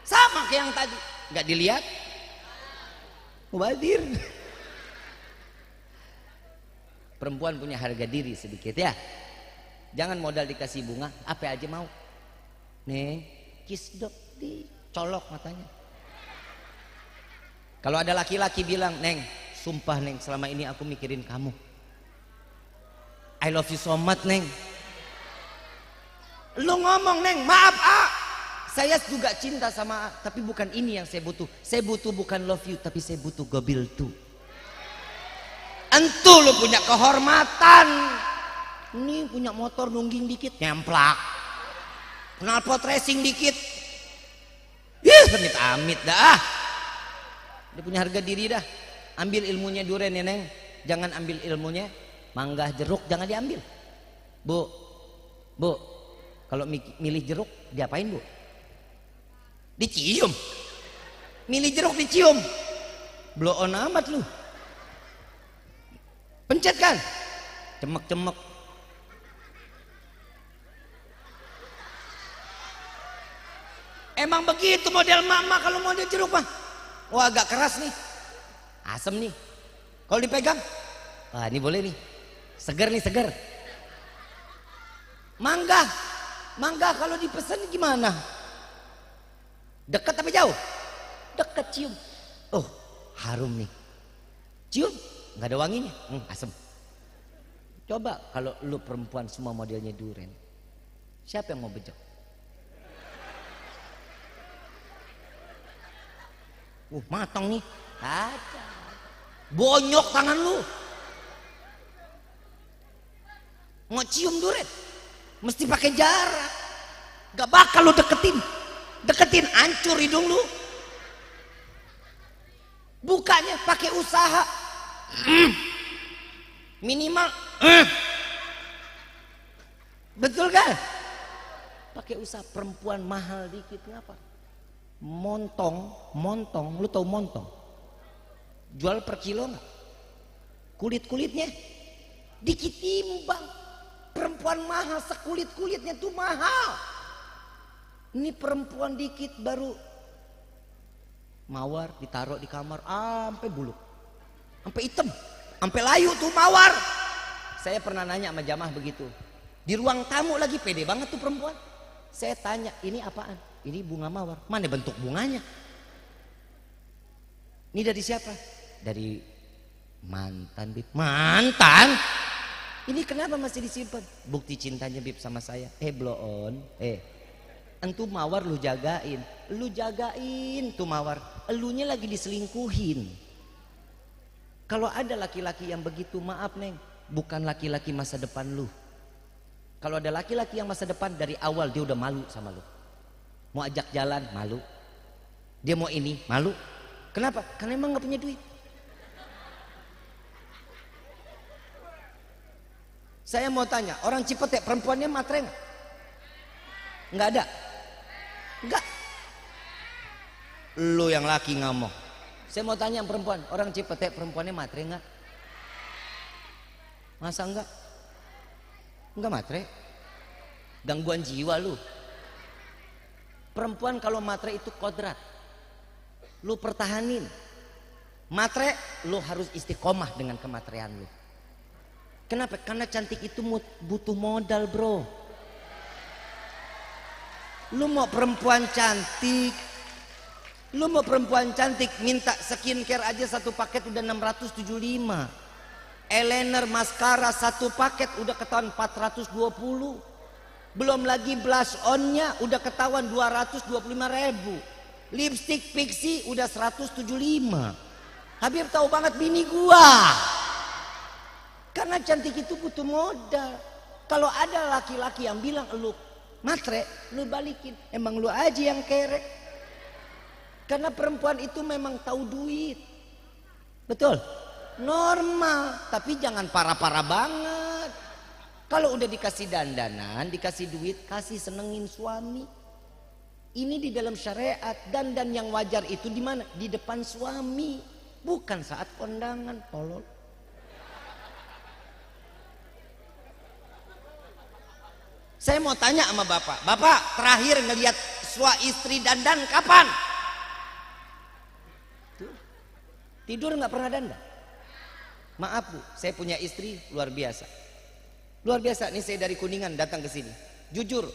Sama kayak yang tadi, nggak dilihat. Mubazir. Perempuan punya harga diri sedikit ya. Jangan modal dikasih bunga, apa aja mau. Nih, kiss dok, dicolok matanya. Kalau ada laki-laki bilang, neng, sumpah neng, selama ini aku mikirin kamu. I love you so much neng. Lu ngomong neng, maaf saya juga cinta sama tapi bukan ini yang saya butuh. Saya butuh bukan love you, tapi saya butuh gobil tuh. Entu lu punya kehormatan. Ini punya motor nungging dikit, nyemplak. Knalpot racing dikit, amit dah. Dia punya harga diri dah. Ambil ilmunya duren ya neng, jangan ambil ilmunya mangga jeruk, jangan diambil. Bu, kalau milih jeruk diapain bu? Dicium. Milih jeruk dicium, blow on amat lu. Pencet kan, cemek. Emang begitu model mama kalau model jeruk mah. Wah agak keras nih, asem nih. Kalau dipegang, wah ini boleh nih, seger nih seger. Mangga kalau dipesan gimana? Dekat tapi jauh? Dekat, cium. Oh harum nih, cium, nggak ada wanginya, asem. Coba kalau lu perempuan semua modelnya duren, siapa yang mau bejek? Matang nih, ada. Bonyok tangan lu. Mau cium duren, mesti pakai jarak. Gak bakal lu deketin, hancur hidung lu. Bukanya pakai usaha. Minimal. Betul kan? pakai usaha. Perempuan mahal dikit ngapa? Montong, lu tahu montong? Jual per kilo nggak? Kulit-kulitnya dikit timbang. Perempuan mahal, sekulit-kulitnya tuh mahal. Ini perempuan dikit baru mawar ditaruh di kamar sampai bulu, sampai hitam, sampai layu tuh mawar. Saya pernah nanya sama jamaah begitu. Di ruang tamu lagi pede banget tuh perempuan. Saya tanya, ini apaan? Ini bunga mawar. Mana bentuk bunganya? Ini dari siapa? Dari mantan, Bib. Mantan? Ini kenapa masih disimpan? Bukti cintanya Bib sama saya. Blow on. Entu mawar lu jagain tuh mawar. Elunya lagi diselingkuhin. Kalau ada laki-laki yang begitu, maaf Neng, bukan laki-laki masa depan lu. Kalau ada laki-laki yang masa depan, dari awal dia udah malu sama lu. Mau ajak jalan, malu. Dia mau ini, malu. Kenapa? Karena emang gak punya duit. Saya mau tanya, orang Cipete perempuannya matre gak? Nggak ada? Enggak. Lu yang laki ngomong. Saya mau tanya yang perempuan, orang Cipete perempuannya matre nggak? Masa enggak? Enggak matre? Gangguan jiwa lu. Perempuan kalau matre itu kodrat, lu pertahanin. Matre, lu harus istiqomah dengan kematrian lu. Kenapa? Karena cantik itu butuh modal, bro. Lu mau perempuan cantik, minta skincare aja satu paket udah 675. Eyeliner maskara satu paket udah ketahuan 420. Belum lagi blush onnya udah ketahuan 225.000. Lipstick Pixie udah 175. Habib tahu banget bini gua. Karena cantik itu butuh modal. Kalau ada laki-laki yang bilang lu matre, lu balikin. Emang lu aja yang kerek. Karena perempuan itu memang tahu duit. Betul? Normal, tapi jangan parah-parah banget. Kalau udah dikasih dandanan, dikasih duit, kasih senengin suami. Ini di dalam syariat. Dandan yang wajar itu di mana? Di depan suami, bukan saat kondangan. Tolol. Saya mau tanya sama bapak, bapak terakhir ngelihat istri dandan kapan? Tidur nggak pernah dandan. Maaf Bu, saya punya istri luar biasa. Luar biasa nih, saya dari Kuningan datang ke sini. Jujur,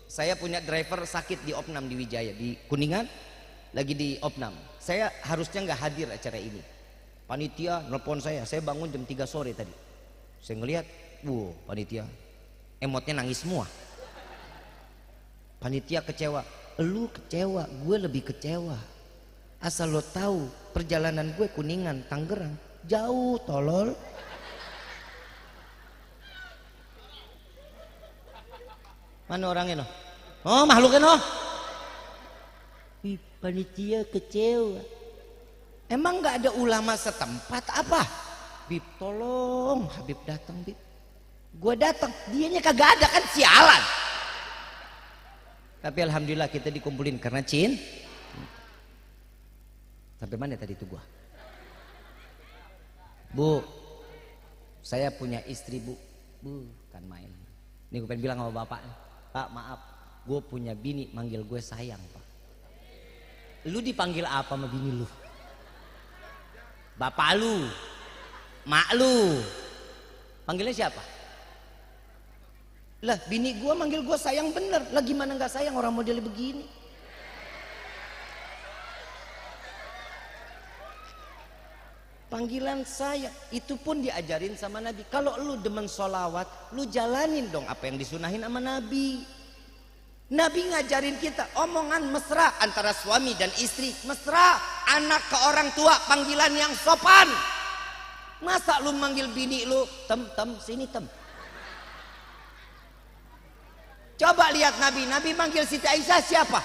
saya punya driver sakit di Opnam di Wijaya, di Kuningan lagi di Opnam. Saya harusnya nggak hadir acara ini. Panitia nelpon saya bangun jam 3 sore tadi. Saya ngelihat, panitia emotnya nangis semua. Panitia kecewa. Lu kecewa, gue lebih kecewa. Asal lo tahu, perjalanan gue Kuningan, Tangerang, jauh tolol. Mana orangnya no? Oh makhluknya no? Panitia kecewa. Emang nggak ada ulama setempat apa? Bib tolong, Habib datang Bib. Gue datang, dianya kagak ada, kan sialan. Tapi alhamdulillah kita dikumpulin karena Sampai mana tadi itu gua? Bu, saya punya istri Bu. Kan main. Ini gue pengen bilang sama bapak, Pak maaf, gue punya bini manggil gue sayang Pak. Lu dipanggil apa sama bini lu? Bapak lu, mak lu, panggilnya siapa? Lah bini gue manggil gue sayang bener. Lah gimana gak sayang orang model begini? Panggilan sayang itu pun diajarin sama Nabi. Kalau lu demen sholawat, lu jalanin dong apa yang disunahin sama Nabi. Nabi ngajarin kita omongan mesra antara suami dan istri. Mesra, anak ke orang tua, panggilan yang sopan. Masa lu manggil bini lu tem sini tem. Coba lihat Nabi manggil Siti Aisyah siapa?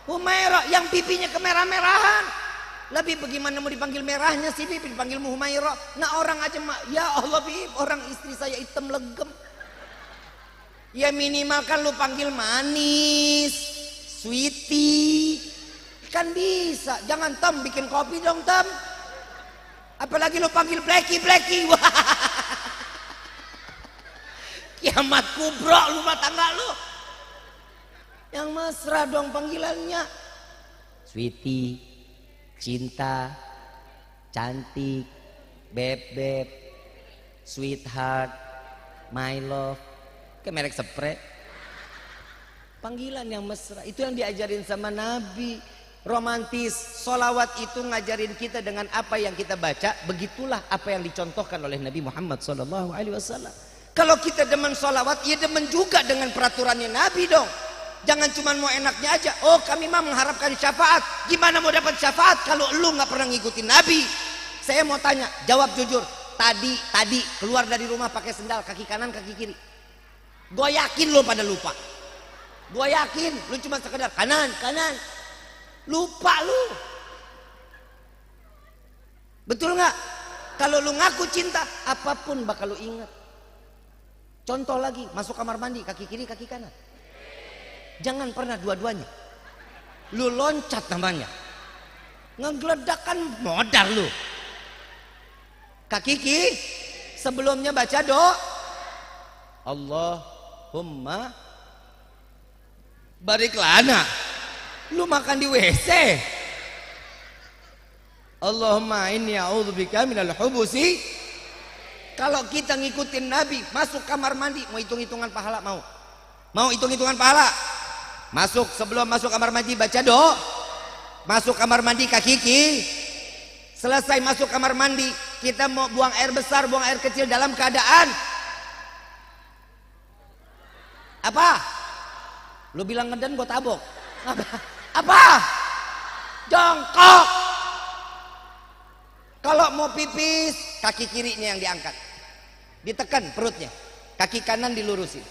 Humairah yang pipinya kemerah-merahan. Lebih bagaimana mau dipanggil merahnya sih Bib, dipanggil Humairah. Nah orang aja ya Allah Bib, orang istri saya hitam legem. Ya minimal kan lu panggil manis, sweetie, kan bisa. Jangan Tem bikin kopi dong Tem. Apalagi lu panggil Blacky. Wah, kiamat kubro rumah tangga lu. Yang mesra dong panggilannya. Sweetie, cinta, cantik, beb, sweetheart, my love. Kayak merek spray. Panggilan yang mesra. Itu yang diajarin sama Nabi. Romantis. Solawat itu ngajarin kita dengan apa yang kita baca. Begitulah apa yang dicontohkan oleh Nabi Muhammad SAW. Kalau kita demen solawat, ya demen juga dengan peraturannya Nabi dong. Jangan cuma mau enaknya aja. Oh kami mah mengharapkan syafaat. Gimana mau dapat syafaat kalau lu gak pernah ngikutin Nabi? Saya mau tanya, jawab jujur. Tadi keluar dari rumah pakai sendal, kaki kanan kaki kiri. Gue yakin lo pada lupa. Gue yakin lu cuma sekedar kanan. Lupa lu. Betul nggak? Kalau lu ngaku cinta, apapun bakal lu ingat. Contoh lagi, masuk kamar mandi, kaki kiri kaki kanan. Jangan pernah dua-duanya. Lu loncat namanya. Ngegeledakan modal lu. Kaki kiri sebelumnya baca doa. Allahumma barik lana. Lu makan di WC. Allahumma inni a'udzubika minal hubusi. Kalau kita ngikutin Nabi, masuk kamar mandi, mau hitung-hitungan pahala mau? Mau hitung-hitungan pahala? Masuk, sebelum masuk kamar mandi baca doa. Masuk kamar mandi kaki kiri. Selesai masuk kamar mandi, kita mau buang air besar, buang air kecil dalam keadaan apa? Lu bilang ngeden gue tabok. Apa? Jongkok. Kalau mau pipis, kaki kirinya yang diangkat, ditekan perutnya, kaki kanan dilurusin.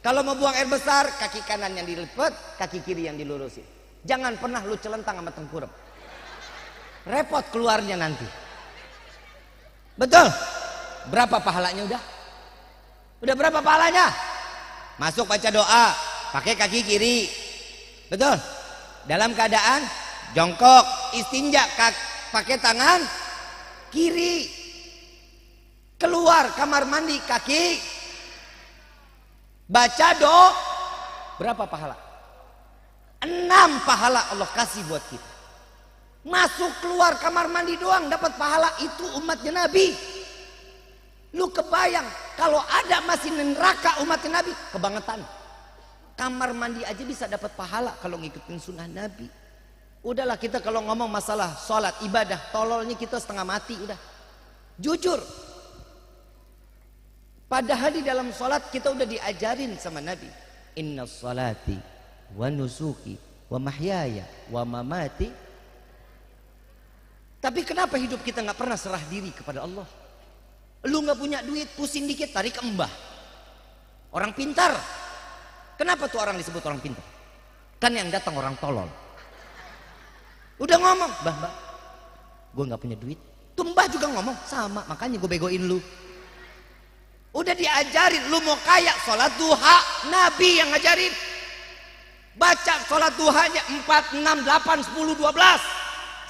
Kalau mau buang air besar, kaki kanan yang dilipat, kaki kiri yang dilurusin. Jangan pernah lu celentang sama tengkurap. Repot keluarnya nanti. Betul? Berapa pahalanya udah? Udah berapa pahalanya? Masuk baca doa, pakai kaki kiri. Betul? Dalam keadaan jongkok, istinja, pakai tangan kiri. Keluar kamar mandi kaki. Baca doa. Berapa pahala? 6 pahala Allah kasih buat kita. Masuk keluar kamar mandi doang dapat pahala. Itu umatnya Nabi. Lu kebayang kalau ada masih neraka umatnya Nabi, kebangetan. Kamar mandi aja bisa dapat pahala kalau ngikutin sunnah Nabi. Udahlah kita kalau ngomong masalah sholat ibadah, tololnya kita setengah mati udah. Jujur. Padahal di dalam sholat kita udah diajarin sama Nabi. Inna sholati wa nusuki wa mahyaya wa mamati. Tapi kenapa hidup kita nggak pernah serah diri kepada Allah? Lu nggak punya duit, pusing dikit tarik ke mbah. Orang pintar. Kenapa tuh orang disebut orang pintar? Kan yang datang orang tolol. Udah ngomong, mbah, gue nggak punya duit. Tuh mbah juga ngomong sama, makanya gue begoin lu. Udah diajarin, lu mau kaya sholat duha, Nabi yang ngajarin. Baca sholat duhanya 4, 6, 8, 10, 12.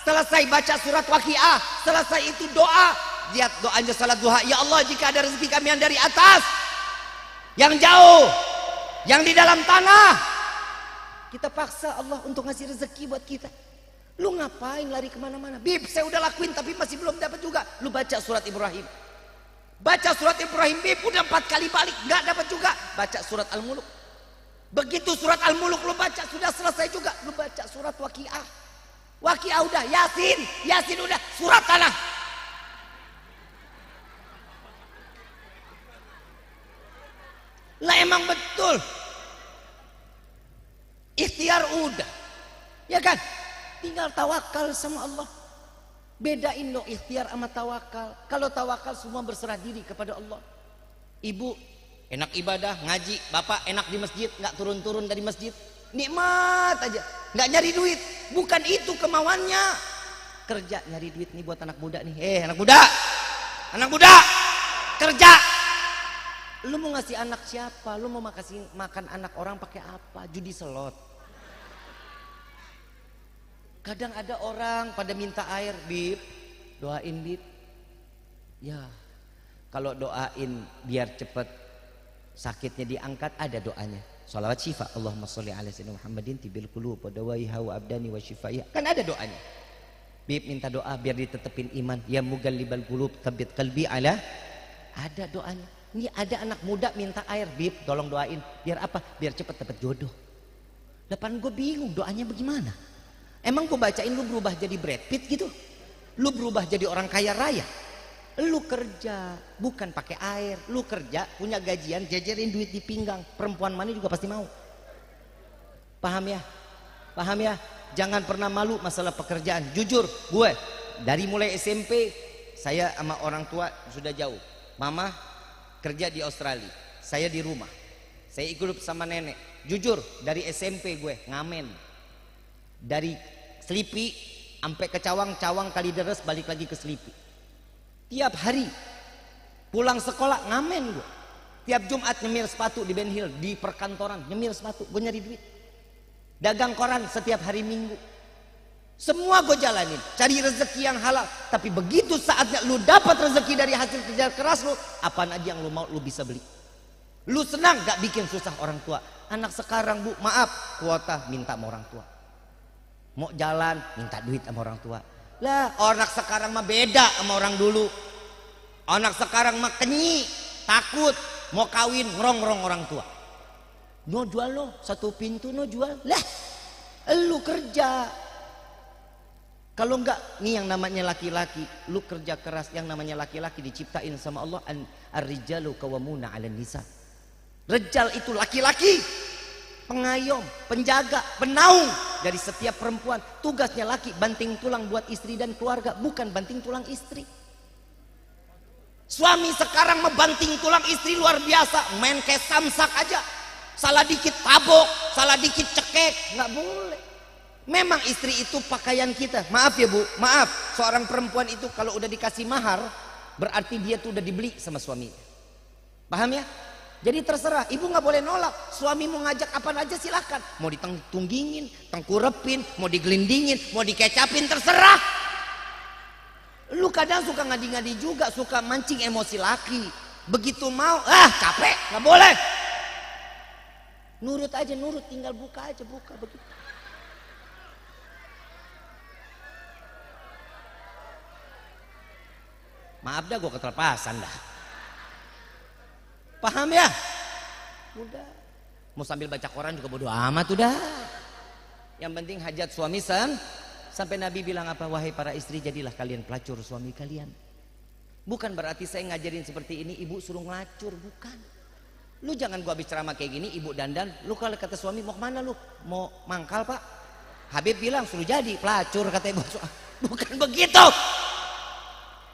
Selesai baca surat Waqiah, selesai itu doa. Lihat doanya salat duha, ya Allah jika ada rezeki kami yang dari atas, yang jauh, yang di dalam tanah, kita paksa Allah untuk ngasih rezeki buat kita. Lu ngapain lari kemana-mana? Bib, saya udah lakuin tapi masih belum dapat juga. Lu baca surat Ibrahim. Baca surat Ibrahim, Bib, udah 4 kali balik, nggak dapat juga. Baca surat Al-Muluk. Begitu surat Al-Muluk lu baca, sudah selesai juga. Lu baca surat Waqiah. Waqiah udah, Yasin udah, surat tanah. Lah emang betul. Ikhtiar udah. Ya kan? Tinggal tawakal sama Allah. Bedain lo ikhtiar sama tawakal. Kalau tawakal semua berserah diri kepada Allah. Ibu enak ibadah, ngaji. Bapak enak di masjid, nggak turun-turun dari masjid. Nikmat aja, nggak nyari duit. Bukan itu kemauannya. Kerja nyari duit nih buat anak muda nih. Anak muda, kerja. lu mau ngasih anak siapa? Lu mau makan anak orang pakai apa? Judi slot. Kadang ada orang pada minta air, Bib, doain Bib. Ya, kalau doain biar cepet sakitnya diangkat, ada doanya. Sholawat syifa, Allahumma sholli ala sayyidina Muhammadin tibil qulub wa dawaiha wa abdani wa syifaiha. Kan ada doanya. Bib minta doa biar ditetepin iman. Ya mugallibal qulub tsabbit qalbi ala. Ada doanya. Ini ada anak muda minta air, Bib, tolong doain. Biar apa? Biar cepet dapat jodoh. Depan gue bingung doanya bagaimana. Emang gue bacain lu berubah jadi Brad Pitt gitu? Lu berubah jadi orang kaya raya? Lu kerja bukan pakai air, lu kerja punya gajian, jajarin duit di pinggang, perempuan mana juga pasti mau. Paham ya? Paham ya? Jangan pernah malu masalah pekerjaan. Jujur, gue dari mulai SMP saya sama orang tua sudah jauh. Mama kerja di Australia, saya di rumah. Saya ikut sama nenek. Jujur, dari SMP gue ngamen. Dari Selipi sampai ke Cawang Kalideres, balik lagi ke Selipi. Tiap hari pulang sekolah ngamen gue. Tiap Jumat nyemir sepatu di Ben Hill, di perkantoran nyemir sepatu, gue nyari duit. Dagang koran setiap hari Minggu. Semua gue jalanin, cari rezeki yang halal. Tapi begitu saatnya lu dapat rezeki dari hasil kerja keras lu, apaan aja yang lu mau lu bisa beli. Lu senang gak bikin susah orang tua. Anak sekarang, Bu, maaf, kuota minta sama orang tua. Mau jalan minta duit sama orang tua. Lah, orang sekarang mah beda sama orang dulu. Anak sekarang mah kenyi, takut, mau kawin ngerong-ngerong orang tua. No jual lo, satu pintu no jual. Lah, lu kerja. Kalau enggak, nih yang namanya laki-laki, lu kerja keras, yang namanya laki-laki diciptain sama Allah, ar-rijalu qawwamuna 'alan nisa. Rijal itu laki-laki, pengayom, penjaga, penaung dari setiap perempuan. Tugasnya laki banting tulang buat istri dan keluarga, bukan banting tulang istri. Suami sekarang membanting tulang istri luar biasa, main kayak samsak aja. Salah dikit tabok, salah dikit cekek, nggak boleh. Memang istri itu pakaian kita. Maaf ya Bu, maaf. Seorang perempuan itu kalau udah dikasih mahar, berarti dia tuh udah dibeli sama suami. Paham ya? Jadi terserah, ibu nggak boleh nolak. Suami mau ngajak apa aja silakan. Mau ditunggingin, tengkurepin, mau digelindingin, mau dikecapin, terserah. Lu kadang suka ngadi-ngadi juga, suka mancing emosi laki. Begitu mau, capek, nggak boleh. Nurut aja, nurut, tinggal buka aja, buka begitu. Maaf dah, gue keterpasan dah. Paham ya? Udah. Mau sambil baca koran juga bodo amat udah. Yang penting hajat suami sampai Nabi bilang apa? Wahai para istri, jadilah kalian pelacur suami kalian. Bukan berarti saya ngajarin seperti ini ibu suruh ngelacur, bukan. Lu jangan gua habis ceramah kayak gini ibu dandan, lu kalau kata suami mau kemana lu? Mau mangkal Pak? Habib bilang suruh jadi pelacur kata ibu. Bukan begitu.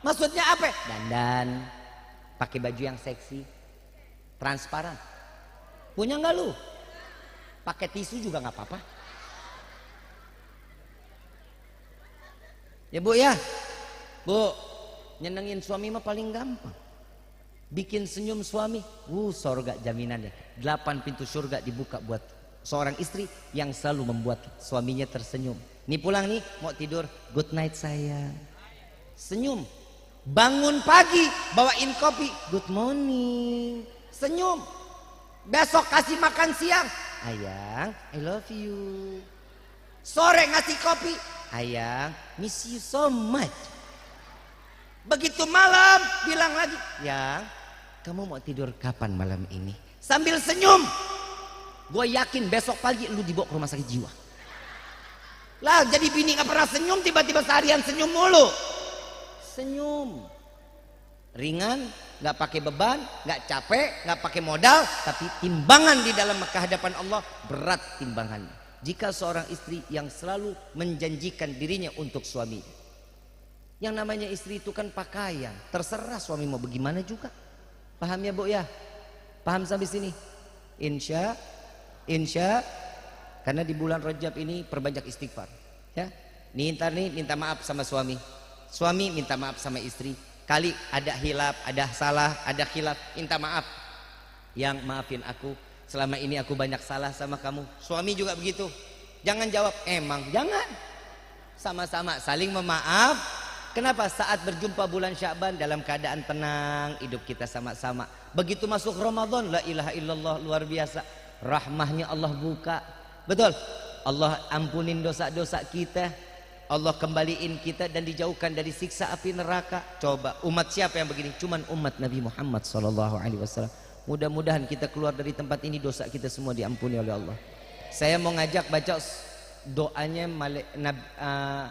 Maksudnya apa? Dandan, pakai baju yang seksi, transparan. Punya nggak lu? Pakai tisu juga nggak apa-apa. Ya Bu ya, Bu, nyenengin suami mah paling gampang. Bikin senyum suami, sorga jaminannya. 8 pintu surga dibuka buat seorang istri yang selalu membuat suaminya tersenyum. Nih pulang nih, mau tidur, good night sayang. Senyum. Bangun pagi, bawain kopi, good morning. Senyum. Besok kasih makan siang, ayang, I love you. Sore ngasih kopi, ayang, miss you so much. Begitu malam bilang lagi, yang kamu mau tidur kapan malam ini? Sambil senyum. Gue yakin besok pagi lu dibawa ke rumah sakit jiwa. Lah jadi bini gak pernah senyum, tiba-tiba seharian senyum mulu. Senyum ringan, gak pakai beban, gak capek, gak pakai modal, tapi timbangan di dalam kehadapan Allah berat timbangannya. Jika seorang istri yang selalu menjanjikan dirinya untuk suami, yang namanya istri itu kan pakaian, terserah suami mau bagaimana juga. Paham ya Bu ya? Paham sampai sini? Insya karena di bulan Rajab ini perbanyak istighfar ya. Nih minta maaf sama suami, suami minta maaf sama istri. Kali ada hilaf, ada salah, ada khilaf, minta maaf. yang maafin aku, selama ini aku banyak salah sama kamu. Suami juga begitu, jangan jawab emang, jangan. Sama-sama saling memaaf. Kenapa? Saat berjumpa bulan Sya'ban dalam keadaan tenang, hidup kita sama-sama. Begitu masuk Ramadan, la ilaha illallah, luar biasa, rahmahnya Allah buka. Betul, Allah ampunin dosa-dosa kita, Allah kembaliin kita dan dijauhkan dari siksa api neraka. Coba umat siapa yang begini? Cuman umat Nabi Muhammad SAW. Mudah-mudahan kita keluar dari tempat ini dosa kita semua diampuni oleh Allah. Saya mau ngajak baca doanya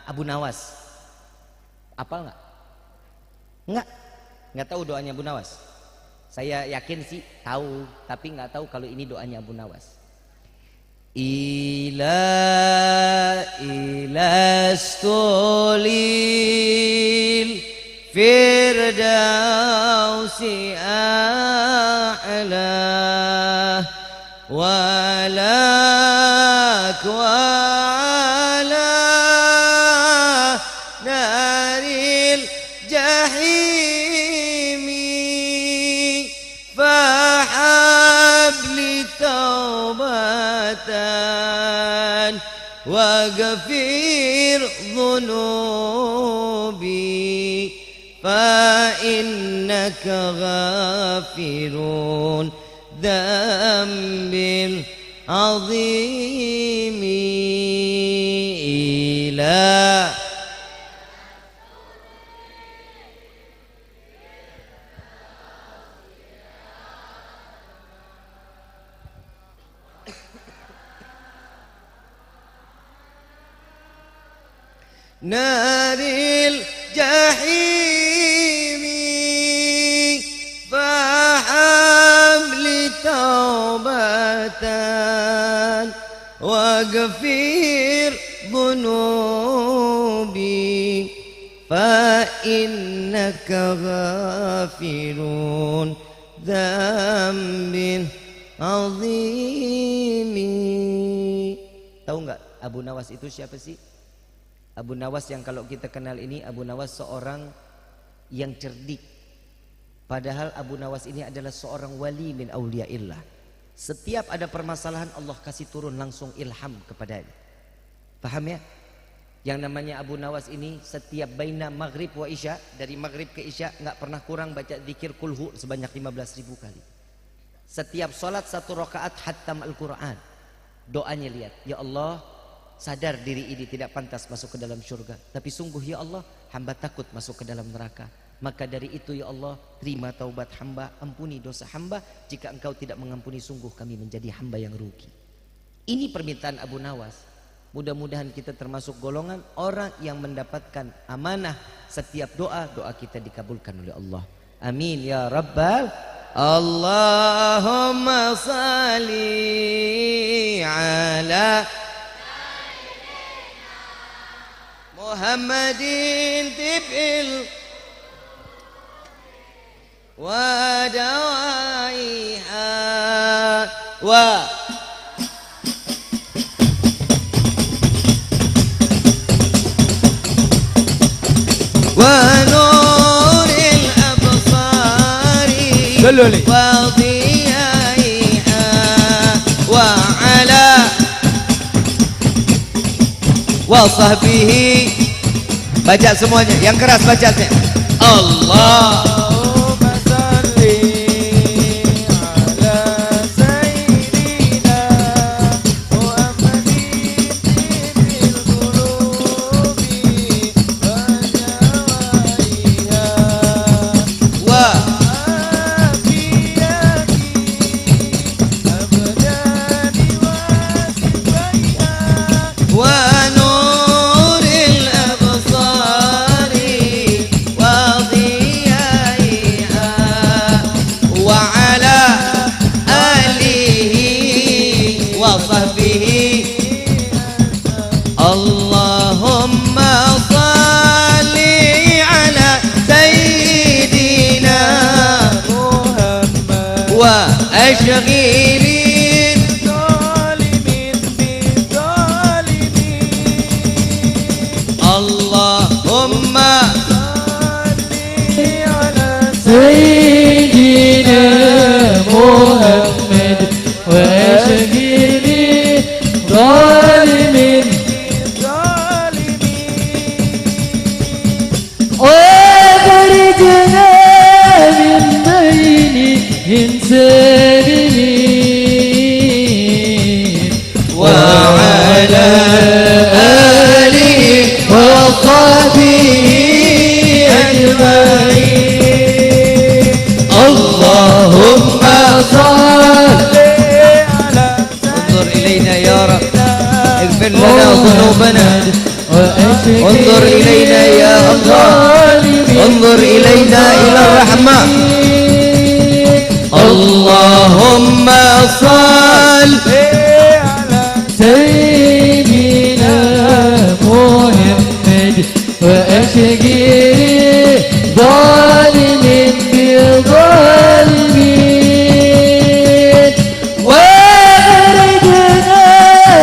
Abu Nawas. Apal nggak? Nggak tahu doanya Abu Nawas. Saya yakin sih tahu, tapi nggak tahu kalau ini doanya Abu Nawas. Ilastulil firdausi a'la walak wa'ala naril jahimi fahabli taubatan waghfir dhunubi fa innaka ghafirun dzambil azimi ila naril jahimi fahamli taubatan waghfir dhunubi fa innaka ghafirun dzambil azimi. Tahu nggak Abu Nawas itu siapa sih? Abu Nawas yang kalau kita kenal ini, Abu Nawas seorang yang cerdik. Padahal Abu Nawas ini adalah seorang wali min auliyaillah. Setiap ada permasalahan Allah kasih turun langsung ilham kepadanya. Paham ya? Yang namanya Abu Nawas ini setiap baina maghrib wa isya, dari maghrib ke isya nggak pernah kurang baca zikir kulhu sebanyak 15.000 kali. Setiap sholat 1 rakaat khatam Al-Quran. Doanya lihat, ya Allah, sadar diri ini tidak pantas masuk ke dalam surga, tapi sungguh ya Allah hamba takut masuk ke dalam neraka. Maka dari itu ya Allah, terima taubat hamba, ampuni dosa hamba. Jika engkau tidak mengampuni, sungguh kami menjadi hamba yang rugi. Ini permintaan Abu Nawas. Mudah-mudahan kita termasuk golongan orang yang mendapatkan amanah. Setiap doa kita dikabulkan oleh Allah. Amin ya rabbal. Allahumma salli ala Muhammadin tibil wa dawaiha wa nuril absari wa dhiyaiha wa ala wa sahbihi. Baca semuanya, yang keras bacanya. Allahumma salli ala sayyidina Muhammadin tibil qulubi wa jawaiha wa afiyati abdani wa sifaiha wa Allahumma salli ala sayyidina Muhammad wa ashghilin zalimin bizalimin. Allahumma salli ala sayyidina Muhammad
واغفر لنا ذنوبنا انظر إلينا يا الله انظر إلينا إلى الرحمة اللهم صل
على سيدنا محمد وأشقي ظالم بظالمين وأخرجنا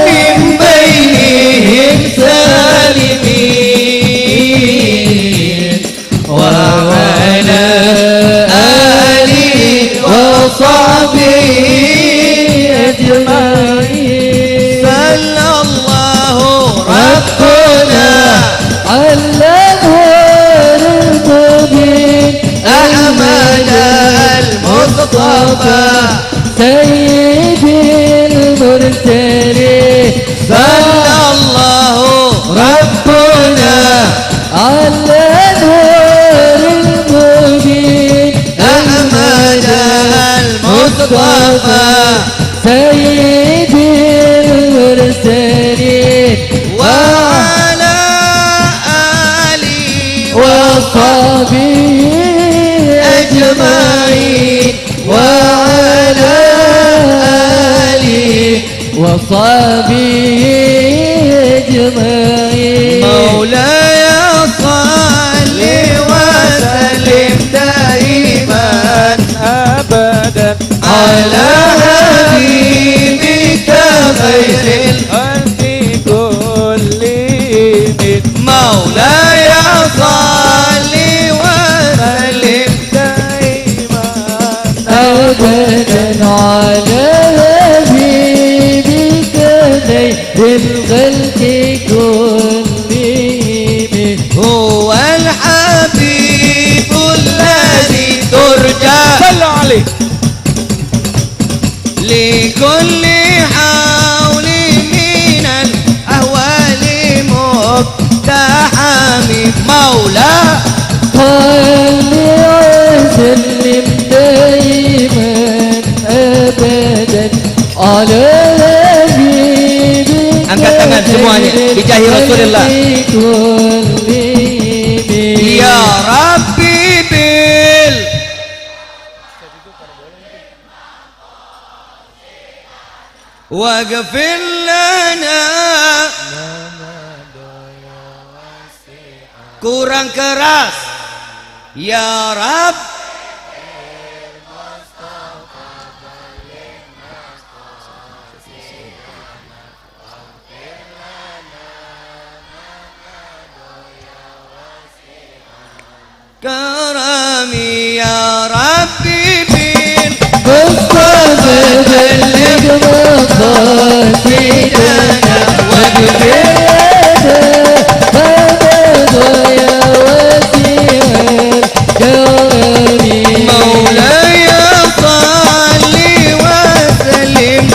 من بينهم سالمين وعلى آله وصحبه
أجمعين
صلى الله ربنا
على الهار المبين
أحمد المصطفى
سيد المرسلين
صلى الله ربنا
على الهار المبين
أحمد المصطفى
سيد المرسلين
وعلى آله
وصحبه
أجمعين وعلى آله
وصحبه أجمعين
مولاي صل وسلم دائما
أبدا
على حبيبك خير
الخلق كلهم
مولاي صل وسلم
دائما أبدا على حبيبك خير الخلق كلهم
هو الحبيب الذي ترجى
صلوا عليه
لكل حول من الأهوال مقتحم مولى
صل وسلم دائما أبدا على حبيبك
Angkat tangan semuanya bijahi Rasulullah Ya Rabbi bil waghfir lana kurang keras Ya Rabb karami ya Rabbi bil
Mustafa بلغ مقاصدنا وبلغنا فمضى يا وسيع الكرم
مولاي صل وسلم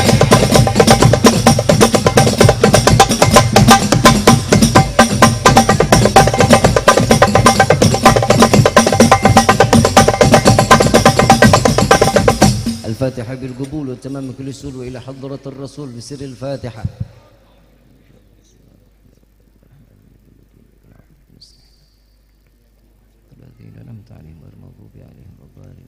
الفاتحة بالقبول وتمام كل السول وإلى حضرة الرسول بسر الفاتحة الذين أنعمت عليهم غير المغضوب عليهم ولا الضالين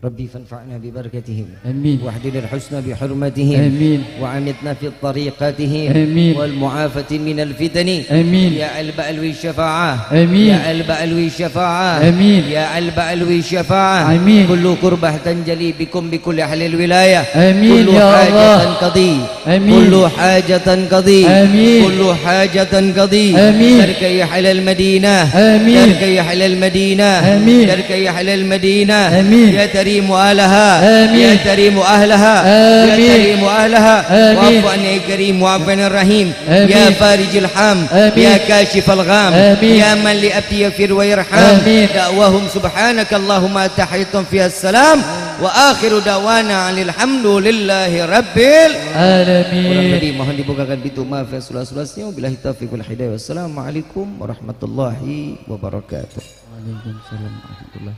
ربي فانفعنا ببركتهم
آمين
واحدنا الحسنى بحرمتهم
آمين
وعمتنا في طريقتهم
آمين
والمعافاة من الفتن
آمين
يا البألوي الشفاعة
آمين
يا البألوي الشفاعة
آمين
يا البألوي الشفاعة
آمين
كل كربة تنجلي بكم بكل أهل الولاية
آمين
كل
يا
حاجة
الله
قضي
آمين
كل حاجة قضي
آمين
كل حاجة قضي
آمين
تركي أهل المدينة
آمين
تركي أهل المدينة
آمين
تركي أهل المدينة
آمين
يا تريم أهلها
آمين
يا تريم أهلها
آمين
يا تريم أهلها
آمين
واعف عنا يا كريم واعف عنا الرحيم
آمين
يا فارج الحام
آمين
يا كاشف الغام
آمين
يا من لأبي يغفر ويرحم
آمين
دعواهم سبحانك اللهم تحيتهم فيها السلام وآخر دعوانا عن الحمد لله رب
آمين
Jadi mohon dibukakan pintu maaf ya sulas-sulasnya. Wabillahi taufiq wal hidayah. Wassalamualaikum warahmatullahi wabarakatuh.
Waalaikumsalam warahmatullahi